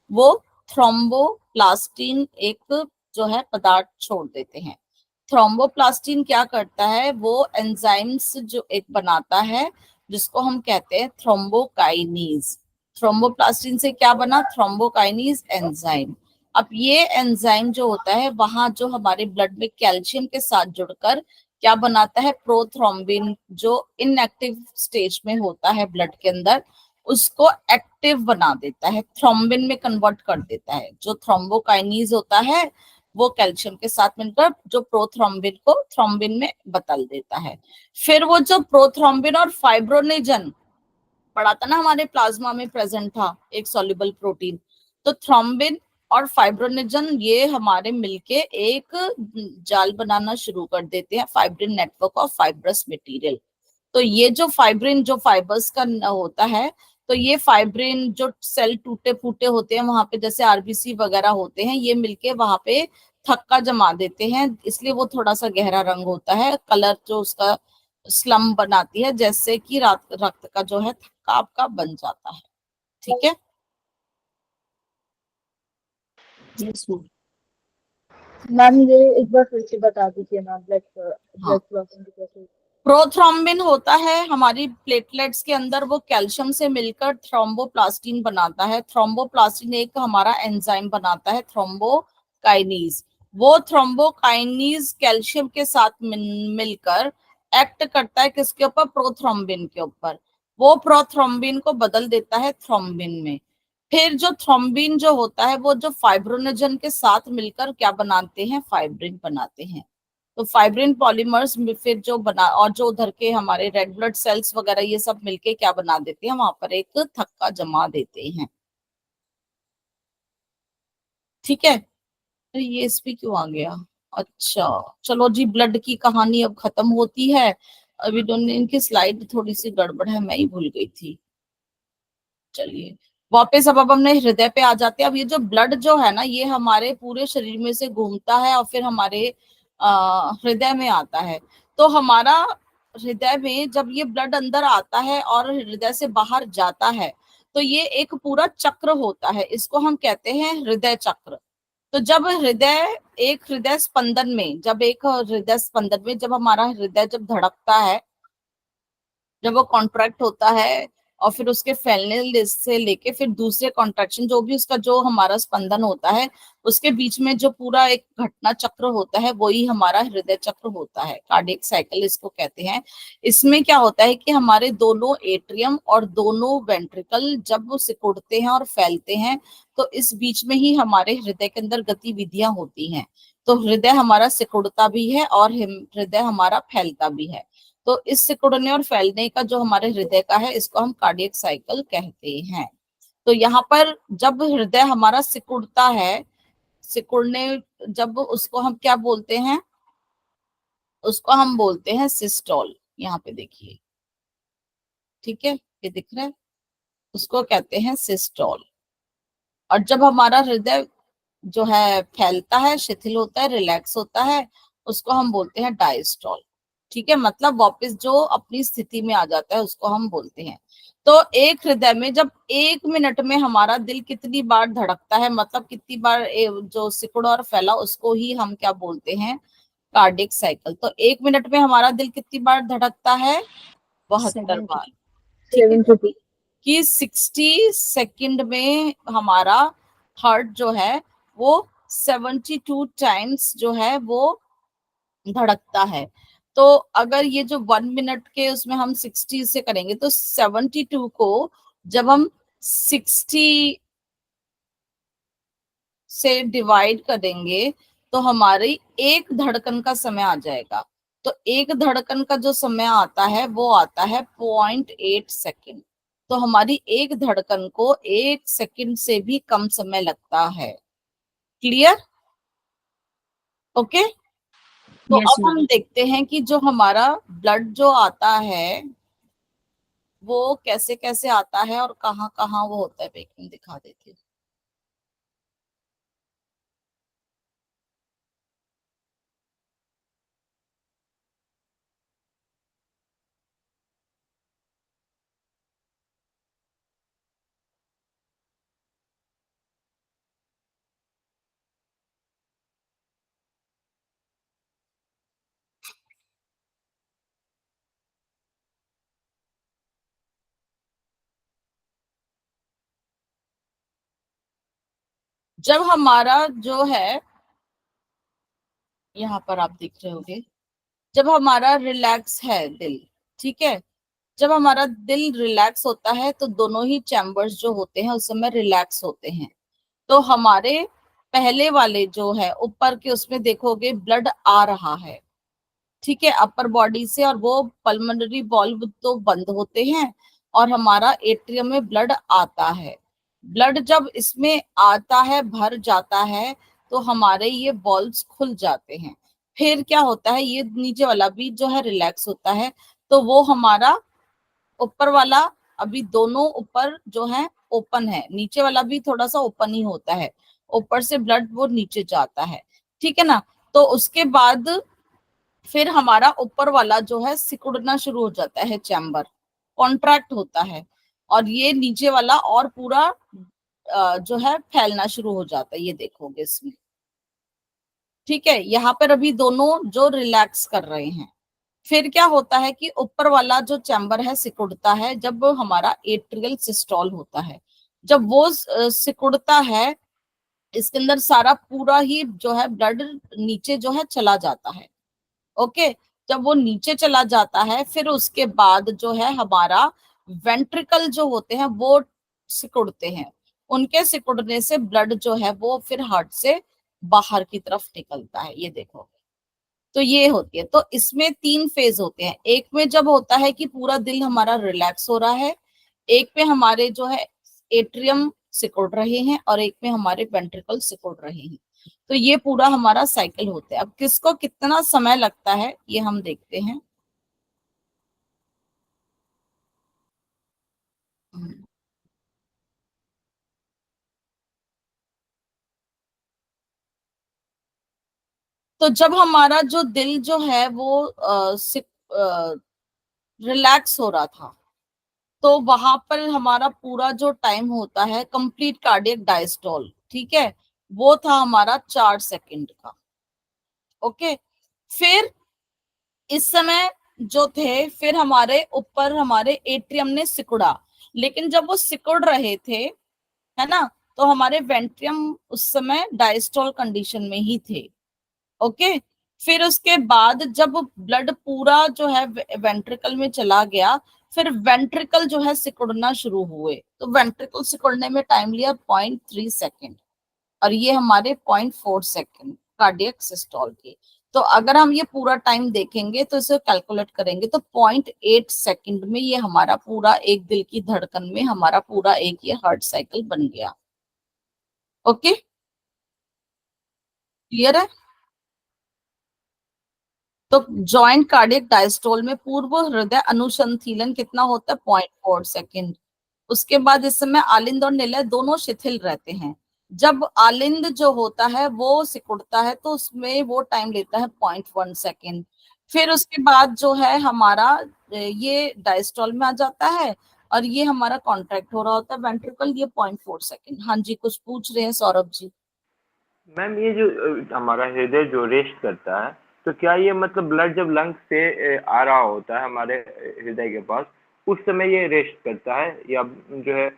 वो थ्रोम्बोप्लास्टिन एक जो है पदार्थ छोड़ देते हैं। थ्रोम्बोप्लास्टिन क्या करता है, वो एंजाइम्स जो एक बनाता है, जिसको हम कहते हैं थ्रोम्बोकाइनीज। थ्रोम्बोप्लास्टिन से क्या बना, थ्रोम्बोकाइनीज एंजाइम। अब ये एंजाइम जो होता है, वहां जो हमारे ब्लड में कैल्शियम के साथ जुड़कर क्या बनाता है, प्रोथ्रोम्बिन, जो इनएक्टिव स्टेज में होता है ब्लड के अंदर, उसको एक्टिव बना देता है, थ्रोम्बिन में कन्वर्ट कर देता है। जो थ्रोम्बोकाइनीज होता है वो कैल्शियम के साथ मिलकर जो प्रोथ्रोम्बिन को थ्रोम्बिन में बदल देता है। फिर वो जो प्रोथ्रोम्बिन और फाइब्रोनेजन पढ़ा था ना, हमारे प्लाज्मा में प्रेजेंट था एक सॉल्युबल प्रोटीन, तो थ्रोम्बिन और फाइब्रोनेजन ये हमारे मिलके एक जाल बनाना शुरू कर देते हैं, fibrin network of fibrous material. तो ये जो फाइब्रिन जो फाइबर्स का होता है, तो ये फाइब्रिन जो सेल टूटे फूटे होते हैं वहां पे, जैसे RBC वगैरह होते हैं, ये मिलके वहां पे थक्का जमा देते हैं, इसलिए वो थोड़ा सा गहरा रंग होता है, कलर जो उसका स्लम बनाती है, जैसे कि रक्त का जो है थक्का आपका बन जाता है। ठीक है, यस मैम। मैम ये एक बार फिर से बता दीजिए मैम, ब्लड हाँ। क्लॉटिंग की प्रोसेस। प्रोथ्रोम्बिन होता है हमारी प्लेटलेट्स के अंदर, वो कैल्शियम से मिलकर थ्रोम्बोप्लास्टिन बनाता है। थ्रोम्बोप्लास्टिन एक हमारा एंजाइम बनाता है, थ्रोम्बोकाइनीज। वो थ्रोम्बोकाइनीज कैल्शियम के साथ मिलकर एक्ट करता है किसके ऊपर, प्रोथ्रोम्बिन के ऊपर। वो प्रोथ्रोम्बिन को बदल देता है थ्रोम्बिन में। फिर जो थ्रोम्बिन जो होता है, वो जो फाइब्रोनेजन के साथ मिलकर क्या बनाते हैं, फाइब्रिन बनाते हैं। तो फाइब्रिन पॉलीमर्स में फिर जो बना, और जो उधर के हमारे रेड ब्लड सेल्स वगैरह ये सब मिलके क्या बना देते हैं, वहां पर एक थक्का जमा देते हैं। ठीक है, तो ये इस पे क्यों आ गया, अच्छा चलो जी, ब्लड की कहानी अब खत्म होती है। अभी दोनों इनकी स्लाइड थोड़ी सी गड़बड़ है, मैं ही भूल गई थी। चलिए वापस अब हमने हृदय पे आ जाते हैं। अब ये जो ब्लड जो है ना, ये हमारे पूरे शरीर में से घूमता है और फिर हमारे हृदय में आता है। तो हमारा हृदय में जब ये ब्लड अंदर आता है और हृदय से बाहर जाता है, तो ये एक पूरा चक्र होता है, इसको हम कहते हैं हृदय चक्र। तो जब हृदय स्पंदन में, जब हमारा हृदय जब धड़कता है, जब वो कॉन्ट्रैक्ट होता है, और फिर उसके फैलने से लेके फिर दूसरे कॉन्ट्रैक्शन, जो भी उसका जो हमारा स्पंदन होता है, उसके बीच में जो पूरा एक घटना चक्र होता है, वही हमारा हृदय चक्र होता है, कार्डियक साइकिल इसको कहते हैं। इसमें क्या होता है कि हमारे दोनों एट्रियम और दोनों वेंट्रिकल जब वो सिकुड़ते हैं और फैलते हैं, तो इस बीच में ही हमारे हृदय के अंदर गतिविधियां होती हैं। तो हृदय हमारा सिकुड़ता भी है और हृदय हमारा फैलता भी है। तो इस सिकुड़ने और फैलने का जो हमारे हृदय का है, इसको हम कार्डियक साइकिल कहते हैं। तो यहाँ पर जब हृदय हमारा सिकुड़ता है, सिकुड़ने, जब उसको हम क्या बोलते हैं, उसको हम बोलते हैं सिस्टोल। यहाँ पे देखिए, ठीक है, ये दिख रहा है, उसको कहते हैं सिस्टोल। और जब हमारा हृदय जो है फैलता है, शिथिल होता है, रिलैक्स होता है, उसको हम बोलते हैं डायस्टोल। ठीक है, मतलब वापस जो अपनी स्थिति में आ जाता है, उसको हम बोलते हैं। तो एक हृदय में जब 1 मिनट में हमारा दिल कितनी बार धड़कता है, मतलब कितनी बार जो सिकुड़ा और फैला, उसको ही हम क्या बोलते हैं, कार्डियक साइकिल। तो 1 मिनट में हमारा दिल कितनी बार धड़कता है, 72 बार। ठीक है, 70 कि 60 सेकंड में हमारा हार्ट जो है वो 72 टाइम्स जो है वो धड़कता है। तो अगर ये जो 1 मिनट के उसमें हम 60 से करेंगे, तो 72 को जब हम 60 से डिवाइड करेंगे, तो हमारी एक धड़कन का समय आ जाएगा। तो एक धड़कन का जो समय आता है वो आता है 0.8 सेकंड। तो हमारी एक धड़कन को 1 सेकंड से भी कम समय लगता है। क्लियर? ओके। तो यस अब हम मैम। देखते हैं कि जो हमारा ब्लड जो आता है वो कैसे कैसे आता है और कहाँ कहाँ वो होता है। मैं दिखा देती हूँ। जब हमारा जो है, यहाँ पर आप देख रहे होगे, जब हमारा रिलैक्स है दिल, ठीक है, जब हमारा दिल रिलैक्स होता है तो दोनों ही चैम्बर्स जो होते हैं उस समय रिलैक्स होते हैं। तो हमारे पहले वाले जो है ऊपर के, उसमें देखोगे ब्लड आ रहा है, ठीक है, अपर बॉडी से, और वो पल्मोनरी वॉल्व तो बंद होते हैं और हमारा एट्रियम में ब्लड आता है। ब्लड जब इसमें आता है, भर जाता है, तो हमारे ये वॉल्व्स खुल जाते हैं। फिर क्या होता है, ये नीचे वाला भी जो है रिलैक्स होता है, तो वो हमारा ऊपर वाला, अभी दोनों ऊपर जो है ओपन है, नीचे वाला भी थोड़ा सा ओपन ही होता है, ऊपर से ब्लड वो नीचे जाता है, ठीक है ना। तो उसके बाद फिर हमारा ऊपर वाला जो है सिकुड़ना शुरू हो जाता है, चैम्बर कॉन्ट्रैक्ट होता है, और ये नीचे वाला और पूरा जो है फैलना शुरू हो जाता है। ये देखोगे इसमें, ठीक है, यहाँ पर अभी दोनों जो रिलैक्स कर रहे हैं। फिर क्या होता है कि ऊपर वाला जो चैम्बर है सिकुड़ता है जब हमारा एट्रियल सिस्टोल होता है। जब वो सिकुड़ता है, इसके अंदर सारा पूरा ही जो है ब्लड नीचे जो है चला जाता है। ओके, जब वो नीचे चला जाता है, फिर उसके बाद जो है हमारा वेंट्रिकल जो होते हैं वो सिकुड़ते हैं। उनके सिकुड़ने से ब्लड जो है वो फिर हार्ट से बाहर की तरफ निकलता है। ये देखो, तो ये होती है। तो इसमें 3 फेज होते हैं। एक में जब होता है कि पूरा दिल हमारा रिलैक्स हो रहा है, एक में हमारे जो है एट्रियम सिकुड़ रहे हैं, और एक में हमारे वेंट्रिकल सिकुड़ रहे हैं। तो ये पूरा हमारा साइकिल होता है। अब किसको कितना समय लगता है ये हम देखते हैं। तो जब हमारा जो दिल जो है वो रिलैक्स हो रहा था, तो वहां पर हमारा पूरा जो टाइम होता है कंप्लीट कार्डियक डायस्टोल, ठीक है, वो था हमारा 4 सेकंड का। ओके, फिर इस समय जो थे, फिर हमारे ऊपर हमारे एट्रियम ने सिकुड़ा, लेकिन जब वो सिकुड़ रहे थे, है ना, तो हमारे वेंट्रियम उस समय डायस्टोल कंडीशन में ही थे। ओके, फिर उसके बाद जब ब्लड पूरा जो है वेंट्रिकल में चला गया, फिर वेंट्रिकल जो है सिकुड़ना शुरू हुए। तो वेंट्रिकल सिकुड़ने में टाइम लिया 0.3 सेकेंड, और ये हमारे 0.4 सेकेंड कार्डियक सिस्टोल के। तो अगर हम ये पूरा टाइम देखेंगे तो इसे कैलकुलेट करेंगे तो 0.8 सेकंड में ये हमारा पूरा एक दिल की धड़कन में हमारा पूरा एक ये हार्ट साइकिल बन गया। ओके, क्लियर है? तो जॉइंट कार्डियक डायस्टोल में पूर्व हृदय अनुसंधान कितना होता है? 0.4 सेकंड। उसके बाद इस समय आलिंद और निलय दोनों शिथिल रहते हैं। जब आलिंद जो होता है वो सिकुड़ता है तो उसमें वो टाइम लेता है 0.1 सेकेंड। फिर उसके बाद जो है हमारा ये डायस्टोल में आ जाता है और ये हमारा कॉन्ट्रैक्ट हो रहा होता है वेंट्रिकल, ये 0.4 सेकेंड। हाँ जी, कुछ पूछ रहे हैं सौरभ जी? मैम ये जो हमारा हृदय जो रेस्ट करता है, तो क्या ये मतलब ब्लड जब लंग से आ रहा होता है हमारे हृदय के पास, उस समय ये रेस्ट करता है, या जो है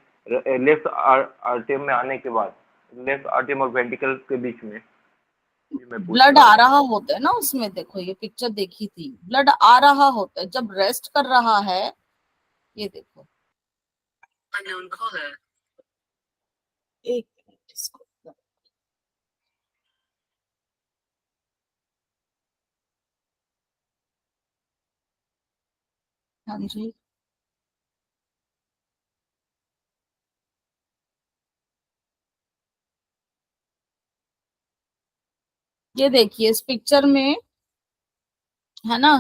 लेफ्ट आर्टियम में आने के बाद, लेफ्ट आर्टियम और वेंट्रिकल के बीच में? ये मैं पूछ ब्लड रहा आ था। रहा होता है ना उसमें, देखो ये पिक्चर देखी थी, ब्लड आ रहा होता है जब रेस्ट कर रहा है। ये देखो, एक मिनट इसको, हाँ जी, ये देखिए इस पिक्चर में, है ना?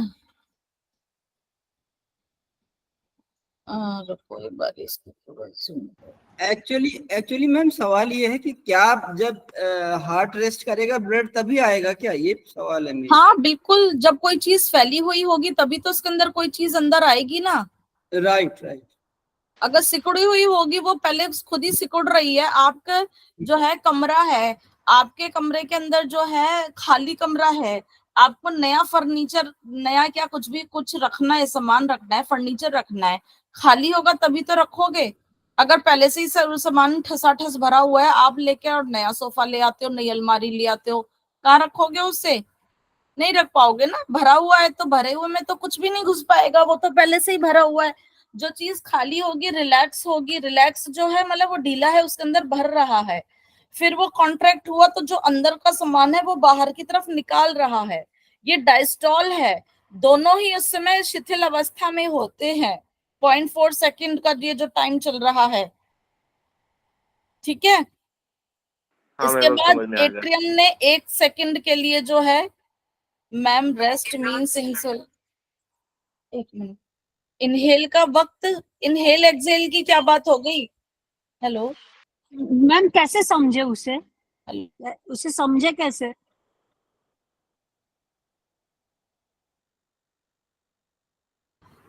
रुको एक बार इसको थोड़ा zoom करो। एक्चुअली मैम सवाल ये है कि क्या जब हार्ट रेस्ट करेगा ब्लड तभी आएगा क्या, ये सवाल है मेरा। हाँ बिल्कुल, जब कोई चीज फैली हुई होगी तभी तो उसके अंदर कोई चीज अंदर आएगी ना। Right right. अगर सिकुड़ी हुई होगी, वो पहले खुद ही सिकुड़ रही है। आपका जो है कमरा है, आपके कमरे के अंदर जो है खाली कमरा है, आपको नया फर्नीचर, नया क्या कुछ भी कुछ रखना है, सामान रखना है, फर्नीचर रखना है, खाली होगा तभी तो रखोगे। अगर पहले से ही सामान ठसाठस भरा हुआ है, आप लेके और नया सोफा ले आते हो, नई अलमारी ले आते हो, कहाँ रखोगे उसे? नहीं रख पाओगे ना। भरा हुआ है तो भरे हुए में तो कुछ भी नहीं घुस पाएगा, वो तो पहले से ही भरा हुआ है। जो चीज खाली होगी, रिलैक्स होगी, रिलैक्स जो है मतलब वो ढीला है, उसके अंदर भर रहा है, फिर वो कॉन्ट्रैक्ट हुआ तो जो अंदर का सामान है वो बाहर की तरफ निकाल रहा है। ये डायस्टॉल है। दोनों ही उस समय शिथिल अवस्था में होते हैं। 0.4 सेकंड का ये जो टाइम चल रहा है, ठीक है। हाँ इसके मैम, अब बाद समझ में आ गया। एट्रियम ने 1 सेकंड के लिए जो है, मैम रेस्ट मीन्स इंसुल, एक मिनट, इनहेल का वक्त, इनहेल एक्सहेल की क्या बात हो गई? हेलो, मैम कैसे समझे उसे? हेलो, उसे समझे कैसे?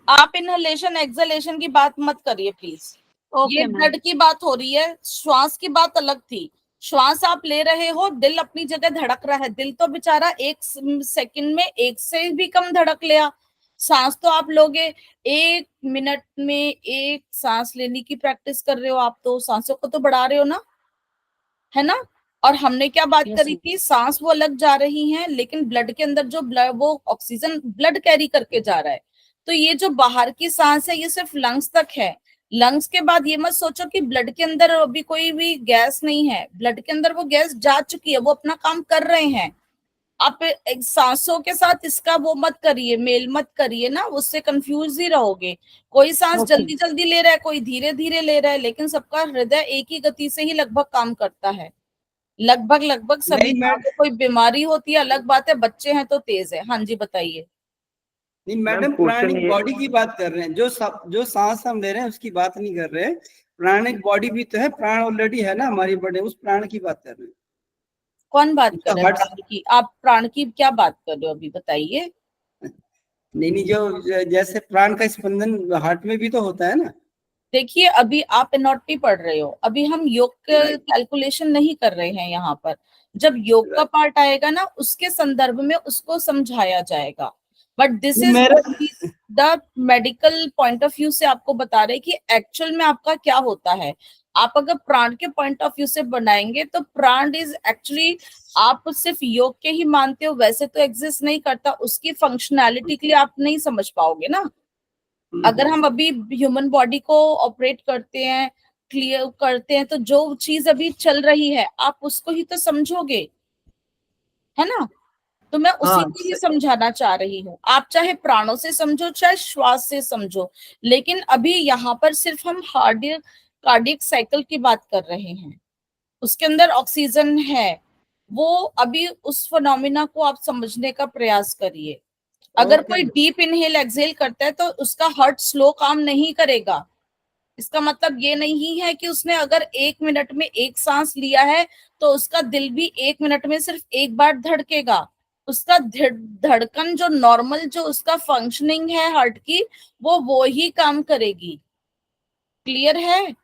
आप इनहेलेशन एक्सहेलेशन की बात मत करिए प्लीज। ये ओके मैम। ब्लड की बात हो रही है, श्वास की बात अलग थी। श्वास आप ले रहे हो, दिल अपनी जगह धड़क रहा है, दिल तो बेचारा 1 सेकंड में 1 से भी कम धड़क लिया। सांस तो आप लोगे 1 मिनट में 1 सांस लेने की प्रैक्टिस कर रहे हो, आप तो सांसों को तो बढ़ा रहे हो ना, है ना? और हमने क्या बात यस करी थी, सांस वो अलग जा रही हैं लेकिन ब्लड के अंदर जो ब्लड, वो ऑक्सीजन ब्लड कैरी करके जा रहा है। तो ये जो बाहर की सांस है ये सिर्फ लंग्स तक है। लंग्स के बाद ये मत सोचो कि ब्लड के अंदर अभी कोई भी गैस नहीं है, ब्लड के अंदर वो गैस जा चुकी है, वो अपना काम कर रहे हैं। आप सांसों के साथ इसका वो मत करिए, मेल मत करिए ना, उससे कंफ्यूज ही रहोगे। कोई सांस ओके। जल्दी जल्दी ले रहा है, कोई धीरे धीरे ले रहा है, लेकिन सबका हृदय एक ही गति से ही लगभग काम करता है। लगभग लगभग सभी नहीं का। मैम, अगर कोई बीमारी होती है अलग बात है, बच्चे हैं तो तेज है। हाँ जी बताइए। नहीं मैम मैडम, क्वेश्चन प्राणिक ये, बॉडी की बात कर रहे हैं, जो सांस हम ले रहे हैं उसकी बात नहीं कर रहे हैं। प्राणिक बॉडी भी तो है, प्राण ऑलरेडी है ना हमारी बॉडी, उस प्राण की बात कर रहे हैं। कौन बात कर उसका रहे हैं हार्ट, प्राण की? आप प्राण की क्या बात कर रहे हो अभी बताइए? नहीं नहीं, जो जैसे प्राण का स्पंदन हार्ट में भी तो होता है ना। देखिए अभी आप एनओटी पढ़ रहे हो, अभी हम योग का राइट कैलकुलेशन नहीं कर रहे हैं यहाँ पर। जब योग का राइट। पार्ट आएगा ना, उसके संदर्भ में उसको समझाया जाएगा। बट दिस नहीं इज मेरा, the medical point of view से आपको बता रहे कि एक्चुअल में आपका क्या होता है। आप अगर प्राण के पॉइंट ऑफ व्यू से बनाएंगे तो प्राण इज एक्चुअली, आप सिर्फ योग के ही मानते हो वैसे तो एग्जिस्ट नहीं करता, उसकी फंक्शनैलिटी के लिए आप नहीं समझ पाओगे ना। अगर हम अभी ह्यूमन बॉडी को ऑपरेट करते हैं, क्लियर करते हैं, तो जो चीज अभी चल रही है आप उसको ही तो समझोगे, है ना? तो मैं उसी हाँ, को ही समझाना चाह रही हूँ। आप चाहे प्राणों से समझो चाहे श्वास से समझो, लेकिन अभी यहाँ पर सिर्फ हम कार्डियक साइकिल की बात कर रहे हैं। उसके अंदर ऑक्सीजन है, वो अभी उस फिनोमिना को आप समझने का प्रयास करिए। अगर ओके कोई डीप इनहेल एक्सहेल करता है तो उसका हार्ट स्लो काम नहीं करेगा। इसका मतलब ये नहीं है कि उसने अगर 1 मिनट में एक सांस लिया है तो उसका दिल भी 1 मिनट में सिर्फ एक बार धड़केगा। उसका धड़कन जो नॉर्मल जो उसका फंक्शनिंग है हार्ट की, वो ही काम करेगी। क्लियर है?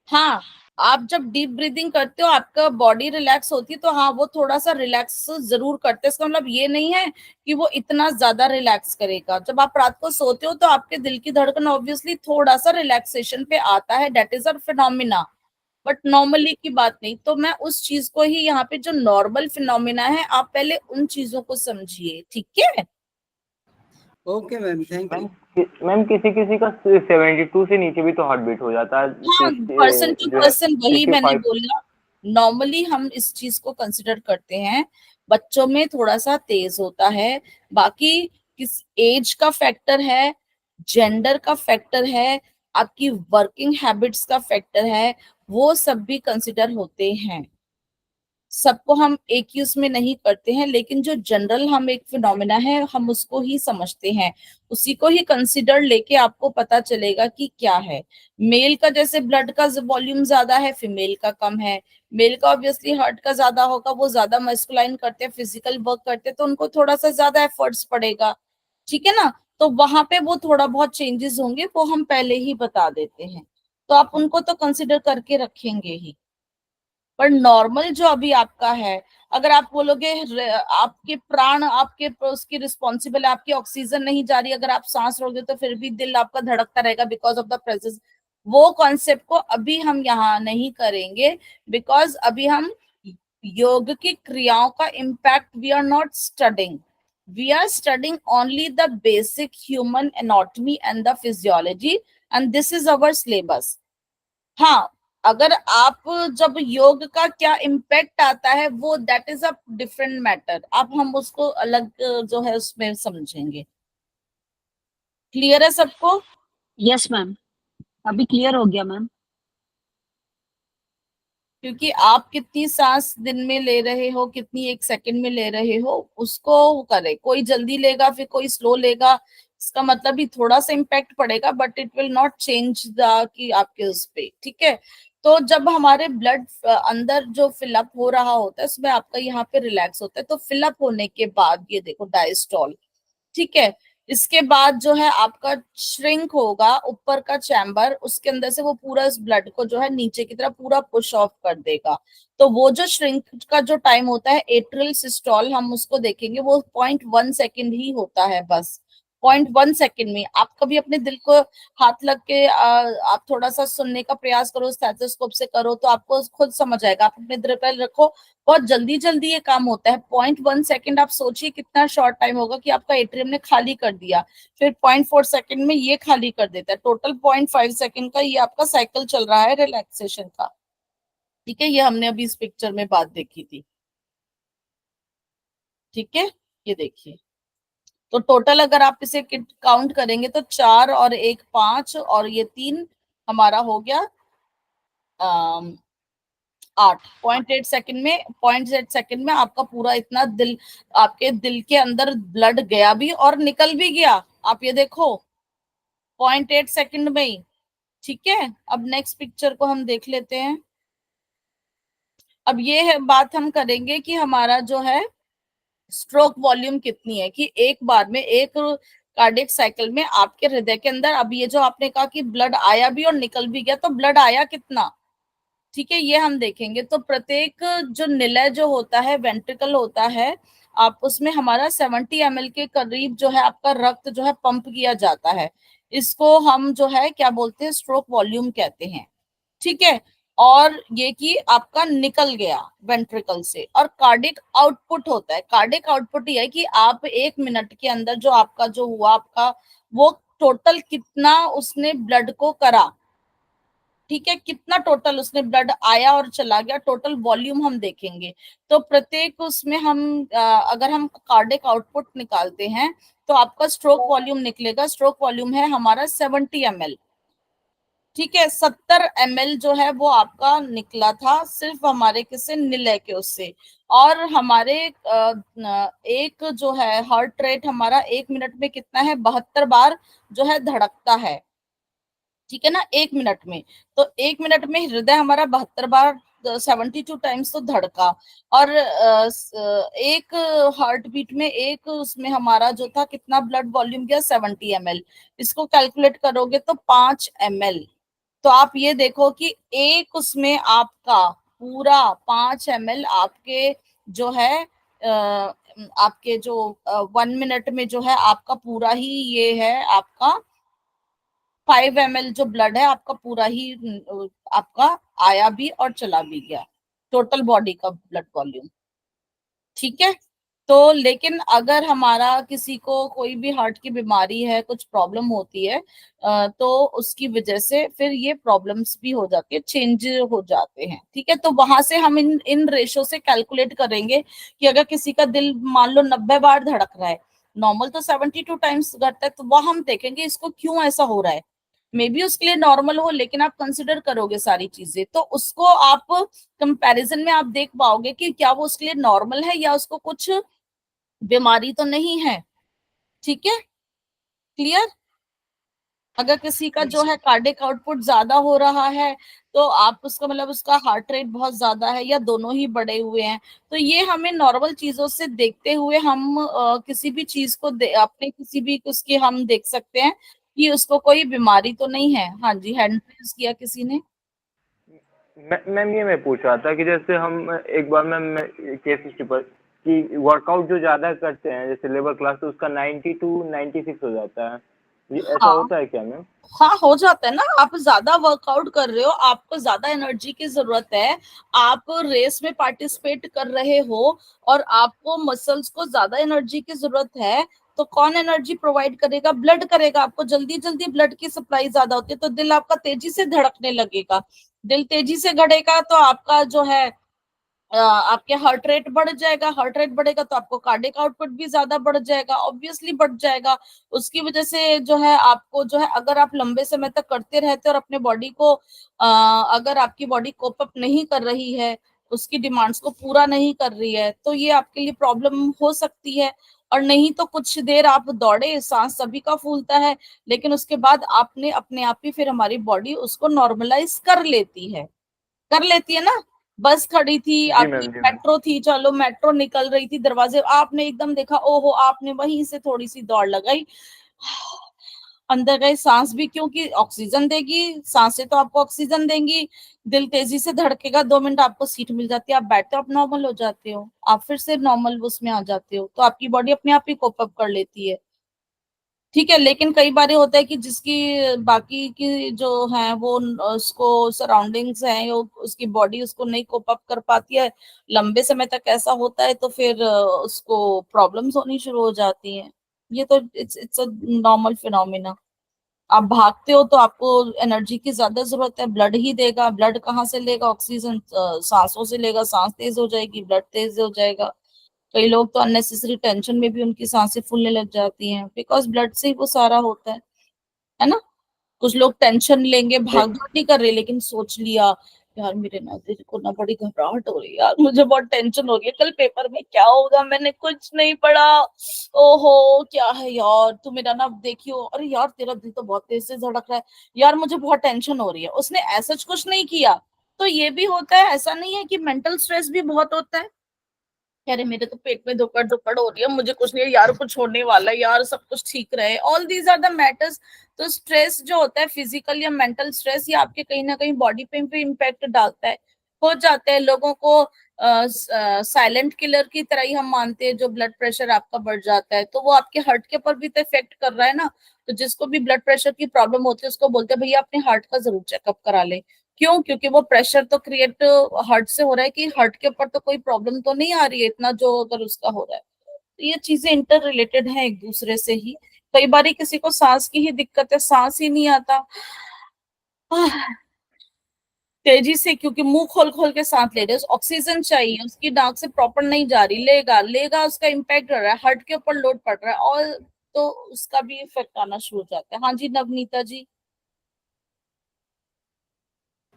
हाँ, आप जब डीप ब्रीदिंग करते हो आपका बॉडी रिलैक्स होती है, तो हाँ वो थोड़ा सा रिलैक्स जरूर करते हैं। इसका मतलब ये नहीं है कि वो इतना ज्यादा रिलैक्स करेगा। जब आप रात को सोते हो तो आपके दिल की धड़कन ऑब्वियसली थोड़ा सा रिलैक्सेशन पे आता है, that is a phenomenon, but normally की बात नहीं। तो मैं उस चीज को ही यहाँ पे जो नॉर्मल फिनोमिना है, आप पहले उन चीजों को समझिए, ठीक है? Okay ma'am, thank you. Ma'am किसी किसी का 72 से नीचे भी तो हार्ट बीट हो जाता है, हाँ, पर्सन टू जो है पर्सन, वही मैंने 65। बोला। नॉर्मली हम इस चीज को कंसिडर करते हैं, बच्चों में थोड़ा सा तेज होता है। बाकी किस एज का फैक्टर है, जेंडर का फैक्टर है, आपकी वर्किंग हैबिट्स का फैक्टर है, वो सब भी कंसिडर होते हैं। सबको हम एक ही उसमें नहीं करते हैं, लेकिन जो जनरल हम एक फिनोमिना है हम उसको ही समझते हैं। उसी को ही कंसिडर लेके आपको पता चलेगा कि क्या है। मेल का जैसे ब्लड का वॉल्यूम ज्यादा है, फीमेल का कम है। मेल का ऑब्वियसली हार्ट का ज्यादा होगा, वो ज्यादा मस्कुलाइन करते हैं, फिजिकल वर्क करते हैं, तो उनको थोड़ा सा ज्यादा एफर्ट्स पड़ेगा, ठीक है ना? तो वहां पे वो थोड़ा बहुत चेंजेस होंगे, वो हम पहले ही बता देते हैं। तो आप उनको तो कंसिडर करके रखेंगे ही। पर नॉर्मल जो अभी आपका है, अगर आप बोलोगे आपके प्राण आपके उसकी रिस्पॉन्सिबल है, आपकी ऑक्सीजन नहीं जा रही, अगर आप सांस रोके तो फिर भी दिल आपका धड़कता रहेगा बिकॉज ऑफ द प्रेजेंस, वो कॉन्सेप्ट को अभी हम यहाँ नहीं करेंगे। बिकॉज अभी हम योग की क्रियाओं का impact we are not studying, we are studying only the basic human anatomy and the physiology, and this is our syllabus. हाँ, अगर आप जब योग का क्या इम्पैक्ट आता है वो that is a different matter, अब हम उसको अलग जो है उसमें समझेंगे। क्लियर है सबको? यस मैम, अभी क्लियर हो गया मैम। क्योंकि आप कितनी सांस दिन में ले रहे हो, कितनी एक सेकंड में ले रहे हो, उसको करे। कोई जल्दी लेगा फिर कोई स्लो लेगा, इसका मतलब भी थोड़ा सा इम्पैक्ट पड़ेगा, but it will not change the कि आपके उस पे, ठीक है? तो जब हमारे ब्लड अंदर जो फिलअप हो रहा होता है उसमें आपका यहाँ पे रिलैक्स होता है, तो फिलअप होने के बाद ये देखो डायस्टॉल, ठीक है? इसके बाद जो है आपका श्रिंक होगा ऊपर का चैम्बर, उसके अंदर से वो पूरा इस ब्लड को जो है नीचे की तरफ पूरा पुश ऑफ कर देगा। तो वो जो श्रिंक का जो टाइम होता है एट्रियल सिस्टोल, हम उसको देखेंगे, वो 0.1 सेकेंड ही होता है बस। 0.1 सेकेंड में आप कभी अपने दिल को हाथ लग के आप थोड़ा सा सुनने का प्रयास करो, स्टेथोस्कोप से करो, तो आपको खुद समझ आएगा। आप अपने दिल पर रखो, बहुत जल्दी जल्दी ये काम होता है। 0.1 सेकेंड, आप सोचिए कितना शॉर्ट टाइम होगा कि आपका एट्रियम ने खाली कर दिया, फिर 0.4 सेकेंड में ये खाली कर देता है। टोटल 0.5 सेकेंड का ये आपका साइकिल चल रहा है रिलैक्सेशन का, ठीक है? ये हमने अभी इस पिक्चर में बात देखी थी, ठीक है? ये देखिए, तो टोटल अगर आप इसे काउंट करेंगे तो 4 और 1 5 और ये 3 हमारा हो गया 8। 0.8 सेकेंड में 0.8 सेकेंड में आपका पूरा इतना दिल, आपके दिल के अंदर ब्लड गया भी और निकल भी गया। आप ये देखो 0.8 सेकेंड में ही, ठीक है? अब नेक्स्ट पिक्चर को हम देख लेते हैं। अब ये है बात हम करेंगे कि हमारा जो है स्ट्रोक वॉल्यूम कितनी है, कि एक बार में एक कार्डियक साइकिल में आपके हृदय के अंदर, अब ये जो आपने कहा कि ब्लड आया भी और निकल भी गया, तो ब्लड आया कितना, ठीक है? ये हम देखेंगे। तो प्रत्येक जो निलय जो होता है, वेंट्रिकल होता है, आप उसमें हमारा 70 ml के करीब जो है आपका रक्त जो है पंप किया जाता है। इसको हम जो है क्या बोलते हैं, स्ट्रोक वॉल्यूम कहते हैं, ठीक है? और ये कि आपका निकल गया वेंट्रिकल से। और कार्डिक आउटपुट होता है, कार्डिक आउटपुट ये है कि आप 1 मिनट के अंदर जो आपका जो हुआ आपका वो टोटल कितना उसने ब्लड को करा, ठीक है, कितना टोटल उसने ब्लड आया और चला गया, टोटल वॉल्यूम हम देखेंगे। तो प्रत्येक उसमें हम अगर हम कार्डिक आउटपुट निकालते हैं तो आपका स्ट्रोक वॉल्यूम निकलेगा। स्ट्रोक वॉल्यूम है हमारा 70 ml। ठीक है, 70 ml जो है वो आपका निकला था सिर्फ हमारे किसे निलय के उससे। और हमारे एक जो है हार्ट रेट हमारा 1 मिनट में कितना है, 72 बार जो है धड़कता है। ठीक है ना, 1 मिनट में। तो 1 मिनट में हृदय हमारा 72 बार 72 टाइम्स तो धड़का। और एक हार्ट बीट में एक उसमें हमारा जो था कितना ब्लड वॉल्यूम गया, 70 ml। इसको कैलकुलेट करोगे तो 5 ml। तो आप ये देखो कि एक उसमें आपका पूरा 5 ml आपके जो है आपके जो 1 मिनट में जो है आपका पूरा ही ये है आपका 5 ml जो ब्लड है आपका पूरा ही आपका आया भी और चला भी गया, टोटल बॉडी का ब्लड वॉल्यूम। ठीक है, तो लेकिन अगर हमारा किसी को कोई भी हार्ट की बीमारी है, कुछ प्रॉब्लम होती है तो उसकी वजह से फिर ये प्रॉब्लम्स भी हो जाती है, चेंज हो जाते हैं। ठीक है, तो वहां से हम इन इन रेशो से कैलकुलेट करेंगे कि अगर किसी का दिल मान लो 90 बार धड़क रहा है, नॉर्मल तो 72 टाइम्स करता है, तो वह हम देखेंगे इसको क्यों ऐसा हो रहा है। मे बी उसके लिए नॉर्मल हो, लेकिन आप कंसिडर करोगे सारी चीजें तो उसको आप कंपैरिजन में आप देख पाओगे कि क्या वो उसके लिए नॉर्मल है या उसको कुछ बीमारी तो नहीं है। ठीक है, क्लियर। अगर किसी का जो है कार्डिक आउटपुट ज्यादा हो रहा है तो आप उसका मतलब उसका हार्ट रेट बहुत ज्यादा है या दोनों ही बढ़े हुए हैं, तो ये हमें नॉर्मल चीजों से देखते हुए हम किसी भी चीज को अपने किसी भी उसकी हम देख सकते हैं कि उसको कोई बीमारी तो नहीं है। हाँ जी, हैंड रेज किया किसी ने। मैम ये मैं पूछ रहा था कि जैसे हम एक बार मैम केस हिस्ट्री पर कि वर्कआउट जो ज़्यादा करते हैं जैसे लेबर क्लास, तो उसका 90 to 96 हो जाता है, ये ऐसा हाँ होता है क्या मैम? हाँ, हो जाता है ना। आप ज्यादा वर्कआउट कर रहे हो, आपको ज्यादा एनर्जी की जरूरत है, आप रेस में पार्टिसिपेट कर रहे हो और आपको मसल्स को ज्यादा एनर्जी की जरूरत है, तो कौन एनर्जी प्रोवाइड करेगा? ब्लड करेगा। आपको जल्दी जल्दी ब्लड की सप्लाई ज्यादा होती है तो दिल आपका तेजी से धड़कने लगेगा। दिल तेजी से धड़ेगा तो आपका जो है आपके हार्ट रेट बढ़ जाएगा। हार्ट रेट बढ़ेगा तो आपको कार्डिक आउटपुट भी ज्यादा बढ़ जाएगा, ऑब्वियसली बढ़ जाएगा। उसकी वजह से जो है आपको जो है अगर आप लंबे समय तक करते रहते और अपने बॉडी को अगर आपकी बॉडी कोप अप नहीं कर रही है, उसकी डिमांड्स को पूरा नहीं कर रही है, तो ये आपके लिए प्रॉब्लम हो सकती है। और नहीं तो कुछ देर आप दौड़े, सांस सभी का फूलता है, लेकिन उसके बाद आपने अपने आप ही फिर हमारी बॉडी उसको नॉर्मलाइज कर लेती है ना। बस खड़ी थी जी आपकी, मैम, जी मैम। मेट्रो थी, चलो मेट्रो निकल रही थी, दरवाजे आपने एकदम देखा, ओहो, आपने वहीं से थोड़ी सी दौड़ लगाई, अंदर गए, सांस भी क्योंकि ऑक्सीजन देगी, सांसें तो आपको ऑक्सीजन देंगी, दिल तेजी से धड़केगा, 2 मिनट आपको सीट मिल जाती है, आप बैठते हो, आप नॉर्मल हो जाते हो, आप फिर से नॉर्मल उसमें आ जाते हो, तो आपकी बॉडी अपने आप ही कोप अप कर लेती है। ठीक है, लेकिन कई बार होता है कि जिसकी बाकी की जो है वो उसको सराउंडिंग्स है, उसकी बॉडी उसको नहीं कोप अप कर पाती है, लंबे समय तक ऐसा होता है, तो फिर उसको प्रॉब्लम्स होनी शुरू हो जाती हैं। ये तो इट्स अ नॉर्मल फिनोमिना। आप भागते हो तो आपको एनर्जी की ज्यादा जरूरत है, ब्लड ही देगा, ब्लड कहाँ से लेगा? ऑक्सीजन सांसों से लेगा, सांस तेज हो जाएगी, ब्लड तेज हो जाएगा। कई लोग तो अननेसेसरी टेंशन में भी उनकी सांसें फूलने लग जाती हैं, बिकॉज ब्लड से ही वो सारा होता है ना। कुछ लोग टेंशन लेंगे, भाग दौड़ नहीं कर रहे, लेकिन सोच लिया यार मेरे ना दिल को ना बड़ी घबराहट हो रही है यार, मुझे बहुत टेंशन हो रही है, कल पेपर में क्या होगा, मैंने कुछ नहीं पढ़ा, ओहो क्या है यार, तू मेरा ना देखियो, अरे यार तेरा दिल तो बहुत तेज से धड़क रहा है, यार मुझे बहुत टेंशन हो रही है। उसने ऐसा कुछ नहीं किया। तो ये भी होता है, ऐसा नहीं है कि मेंटल स्ट्रेस भी बहुत होता है। अरे मेरे तो पेट में धुपड़ धुपड़ हो रही है, मुझे कुछ नहीं है यार, कुछ होने वाला है यार, सब कुछ ठीक रहे, all these are the matters. तो स्ट्रेस जो होता है, फिजिकल या मेंटल स्ट्रेस, ये आपके कहीं ना कहीं बॉडी पे भी इम्पैक्ट डालता है। हो जाते हैं लोगों को साइलेंट किलर की तरह ही हम मानते हैं। जो ब्लड प्रेशर आपका बढ़ जाता है तो वो आपके हार्ट के ऊपर भी तो इफेक्ट कर रहा है ना। तो जिसको भी ब्लड प्रेशर की प्रॉब्लम होती है उसको बोलते हैं भैया अपने हार्ट का जरूर चेकअप करा ले। क्यों? क्योंकि वो प्रेशर तो क्रिएट हार्ट से हो रहा है, कि हार्ट के ऊपर तो कोई प्रॉब्लम तो नहीं आ रही है इतना जो अगर उसका हो रहा है। तो ये चीजें इंटर रिलेटेड है एक दूसरे से ही। कई बार किसी को सांस की ही दिक्कत है, सांस ही नहीं आता, तेजी से, क्योंकि मुंह खोल खोल के सांस ले रहे हैं, ऑक्सीजन चाहिए, उसकी नाक से प्रॉपर नहीं जा रही, लेगा लेगा उसका इम्पैक्ट रह रहा है, हार्ट के ऊपर लोड पड़ रहा है, और तो उसका भी इफेक्ट आना शुरू हो जाता है। हाँ जी नवनीता जी।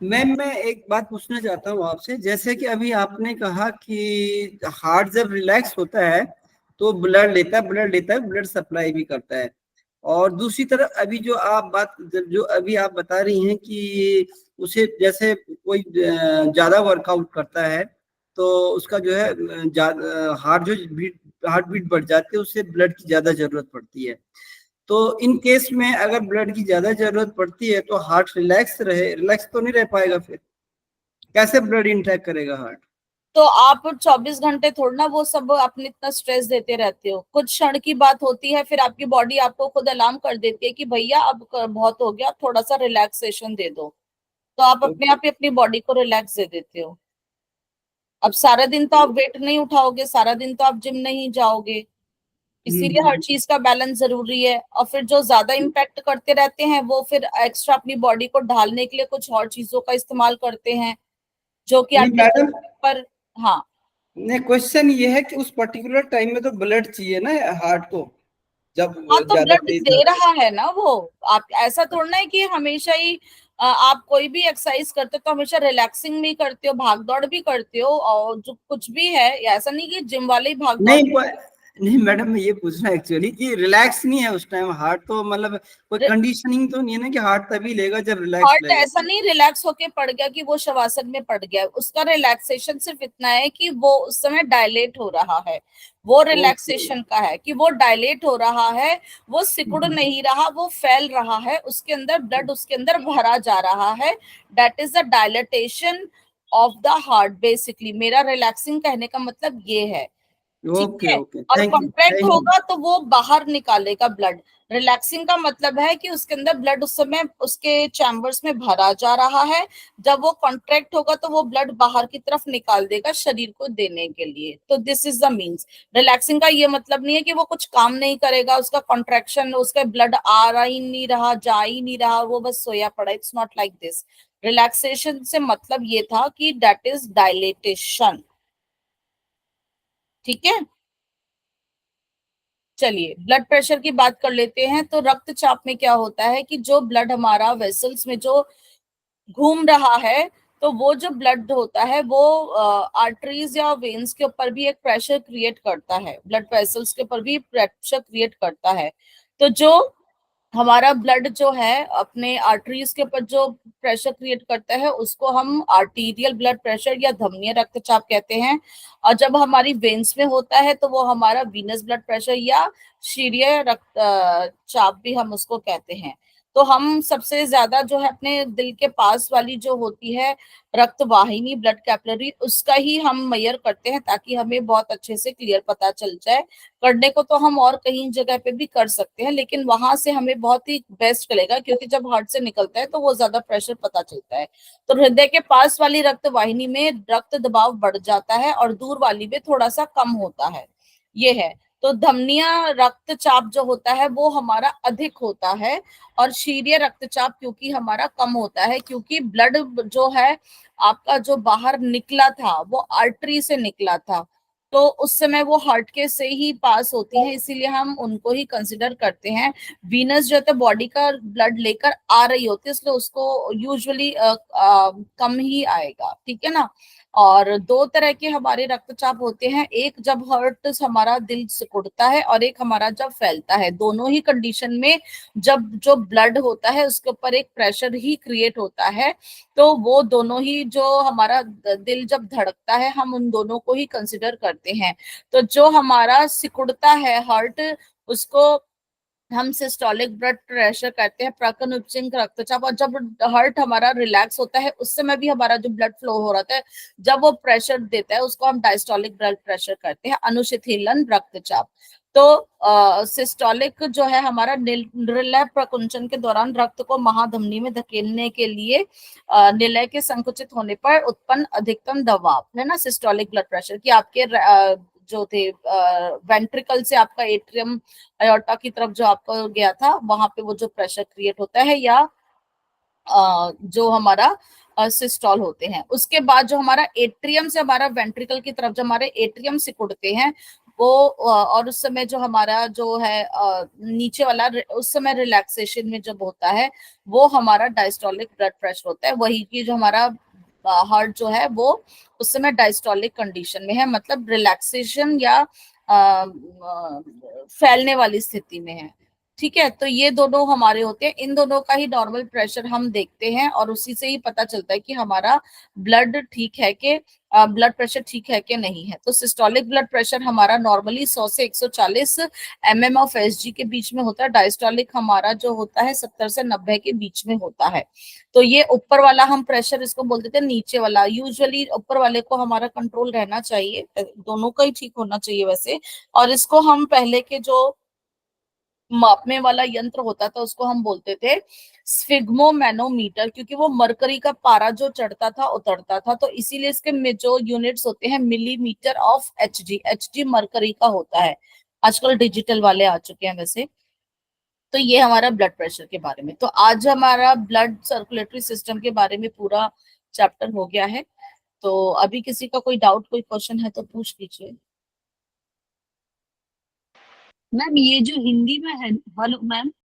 मैम मैं एक बात पूछना चाहता हूँ आपसे, जैसे कि अभी आपने कहा कि हार्ट जब रिलैक्स होता है तो ब्लड लेता है, ब्लड सप्लाई भी करता है। और दूसरी तरफ अभी जो अभी आप बता रही हैं कि उसे जैसे कोई ज्यादा वर्कआउट करता है तो उसका जो है हार्ट बीट बढ़ जाती है, उससे ब्लड की ज्यादा जरूरत पड़ती है। तो इन केस में अगर ब्लड की ज्यादा जरूरत पड़ती है तो हार्ट रिलैक्स तो नहीं रह पाएगा, फिर कैसे ब्लड इंटैक्ट करेगा हार्ट? तो आप 24 घंटे थोड़ा ना वो सब अपने इतना स्ट्रेस देते रहते हो, कुछ क्षण की बात होती है, फिर आपकी बॉडी आपको खुद अलार्म कर देती है कि भैया अब बहुत हो गया, थोड़ा सा रिलैक्सेशन दे दो, तो आप अपने ओके। आप ही अपनी बॉडी को रिलैक्स दे देते हो। अब सारा दिन तो आप वेट नहीं उठाओगे, सारा दिन तो आप जिम नहीं जाओगे, इसीलिए हर हम्म। चीज का बैलेंस जरूरी है। और फिर जो ज्यादा इम्पैक्ट करते रहते हैं वो फिर एक्स्ट्रा अपनी बॉडी को ढालने के लिए कुछ और चीजों का इस्तेमाल करते हैं, जो कि नहीं आपके मैडम, पर। हाँ। नहीं क्वेश्चन ये है कि उस पर्टिकुलर टाइम में तो ब्लड चाहिए ना हार्ट को, जब हाँ तो ज्यादा ब्लड तेज दे हार्ट। रहा है ना वो। आप ऐसा थोड़ा है कि हमेशा ही आप कोई भी एक्सरसाइज करते हो तो हमेशा रिलैक्सिंग भी करते हो, भाग दौड़ भी करते हो, और जो कुछ भी है, ऐसा नहीं कि जिम वाले ही भाग दौड़। नहीं नहीं मैडम, मैं ये पूछ रहा एक्चुअली कि रिलैक्स नहीं है उस टाइम हार्ट, तो मतलब कोई कंडीशनिंग तो नहीं है ना कि हार्ट तभी लेगा जब रिलैक्स हार्ट लेगा? ऐसा नहीं रिलैक्स होके पड़ गया कि वो शवासन में पड़ गया, उसका रिलैक्सेशन सिर्फ इतना है कि वो उस समय डायलेट हो रहा है, वो ओके। रिलैक्सेशन का है कि वो डायलेट हो रहा है, वो सिकुड़ नहीं रहा, वो फैल रहा है, उसके अंदर ब्लड उसके अंदर भरा जा रहा है। That is the dilatation of the heart basically, मेरा रिलैक्सिंग कहने का मतलब ये है। ठीक ओके है। ओके, और thank you contract thank you. होगा तो वो बाहर निकालेगा ब्लड। रिलैक्सिंग का मतलब है कि उसके अंदर ब्लड उस समय उसके चैम्बर्स में भरा जा रहा है, जब वो कॉन्ट्रैक्ट होगा तो वो ब्लड बाहर की तरफ निकाल देगा शरीर को देने के लिए। तो this is the means. Relaxing का ये मतलब नहीं है कि वो कुछ काम नहीं करेगा, उसका कॉन्ट्रैक्शन, उसका ब्लड आ रहा ही नहीं रहा, जा ही नहीं रहा, वो बस सोया पड़ा। It's not like this. Relaxation से मतलब ये था कि दैट इज डायलेटेशन। ठीक है। चलिए ब्लड प्रेशर की बात कर लेते हैं। तो रक्तचाप में क्या होता है कि जो ब्लड हमारा वेसल्स में जो घूम रहा है, तो वो जो ब्लड होता है वो आर्टरीज या वेन्स के ऊपर भी एक प्रेशर क्रिएट करता है, ब्लड वेसल्स के ऊपर भी प्रेशर क्रिएट करता है। तो जो हमारा ब्लड जो है अपने आर्टरीज के ऊपर जो प्रेशर क्रिएट करता है उसको हम आर्टीरियल ब्लड प्रेशर या धमनीय रक्तचाप कहते हैं। और जब हमारी वेन्स में होता है तो वो हमारा वीनस ब्लड प्रेशर या शीरीय रक्तचाप भी हम उसको कहते हैं। तो हम सबसे ज्यादा जो है अपने दिल के पास वाली जो होती है रक्त वाहिनी, ब्लड कैपिलरी, उसका ही हम मेजर करते हैं ताकि हमें बहुत अच्छे से क्लियर पता चल जाए। करने को तो हम और कहीं जगह पे भी कर सकते हैं, लेकिन वहां से हमें बहुत ही बेस्ट चलेगा, क्योंकि जब हार्ट से निकलता है तो वो ज्यादा प्रेशर पता चलता है। तो हृदय के पास वाली रक्त वाहिनी में रक्त दबाव बढ़ जाता है और दूर वाली में थोड़ा सा कम होता है, ये है। तो धमनिया रक्तचाप जो होता है वो हमारा अधिक होता है, और शीरीय रक्तचाप क्योंकि हमारा कम होता है, क्योंकि ब्लड जो है आपका जो बाहर निकला था वो आर्टरी से निकला था, तो उस समय वो हार्ट के से ही पास होती है, इसीलिए हम उनको ही कंसिडर करते हैं। वीनस जो है बॉडी का ब्लड लेकर आ रही होती है, इसलिए उसको यूजुअली कम ही आएगा। ठीक है ना। और दो तरह के हमारे रक्तचाप होते हैं, एक जब हार्ट हमारा दिल सिकुड़ता है और एक हमारा जब फैलता है। दोनों ही कंडीशन में जब जो ब्लड होता है उसके ऊपर एक प्रेशर ही क्रिएट होता है, तो वो दोनों ही जो हमारा दिल जब धड़कता है हम उन दोनों को ही कंसिडर करते हैं। तो जो हमारा सिकुड़ता है हार्ट, उसको हम सिस्टोलिक ब्लड प्रेशर कहते हैं, प्रकन उपचिंक रक्तचाप। और जब हार्ट हमारा रिलैक्स होता है उस समय भी हमारा जो ब्लड फ्लो हो रहा है, जब वो प्रेशर देता है उसको हम डायस्टोलिक ब्लड प्रेशर कहते हैं, अनुशिथिलन रक्तचाप। तो सिस्टोलिक जो है हमारा निर्लय प्रकुंचन के दौरान रक्त को महाधमनी में धकेलने के लिए निलय के संकुचित होने पर उत्पन्न अधिकतम दबाव है ना, सिस्टोलिक ब्लड प्रेशर की आपके जो थे वेंट्रिकल से आपका एट्रियम अयोर्टा की तरफ जो आपका गया था वहां पे वो जो प्रेशर क्रिएट होता है, या जो हमारा सिस्टोल होते हैं। उसके बाद जो हमारा एट्रियम से हमारा वेंट्रिकल की तरफ जब हमारे एट्रियम सिकुड़ते हैं वो और उस समय जो हमारा जो है नीचे वाला उस समय रिलैक्सेशन में जब होता है वो हमारा डायस्टोलिक ब्लड प्रेशर होता है। वही की जो हमारा हार्ट जो है वो उस समय डायस्टोलिक कंडीशन में है, मतलब रिलैक्सेशन या फैलने वाली स्थिति में है। ठीक है, तो ये दोनों हमारे होते हैं, इन दोनों का ही नॉर्मल प्रेशर हम देखते हैं और उसी से ही पता चलता है कि हमारा ब्लड ठीक है कि ब्लड प्रेशर ठीक है कि नहीं है। तो सिस्टोलिक ब्लड प्रेशर हमारा नॉर्मली 100 से 140 mm ऑफ एसजी के बीच में होता है। डायस्टोलिक हमारा जो होता है 70 से 90 के बीच में होता है। तो ये ऊपर वाला हम प्रेशर इसको बोल देते हैं, नीचे वाला यूजुअली ऊपर वाले को हमारा कंट्रोल रहना चाहिए, दोनों का ही ठीक होना चाहिए वैसे। और इसको हम पहले के जो मापने वाला यंत्र होता था उसको हम बोलते थे स्फिग्मोमैनोमीटर, क्योंकि वो मरकरी का पारा जो चढ़ता था उतरता था, तो इसीलिए इसके में जो यूनिट्स होते हैं millimetre of Hg. Hg mercury का होता है, आजकल डिजिटल वाले आ चुके हैं वैसे। तो ये हमारा ब्लड प्रेशर के बारे में। तो आज हमारा ब्लड सर्कुलेटरी सिस्टम के बारे में पूरा चैप्टर हो गया है। तो अभी किसी का कोई डाउट कोई क्वेश्चन है तो पूछ लीजिए। मैम ये जो हिंदी में है, हेलो मैम,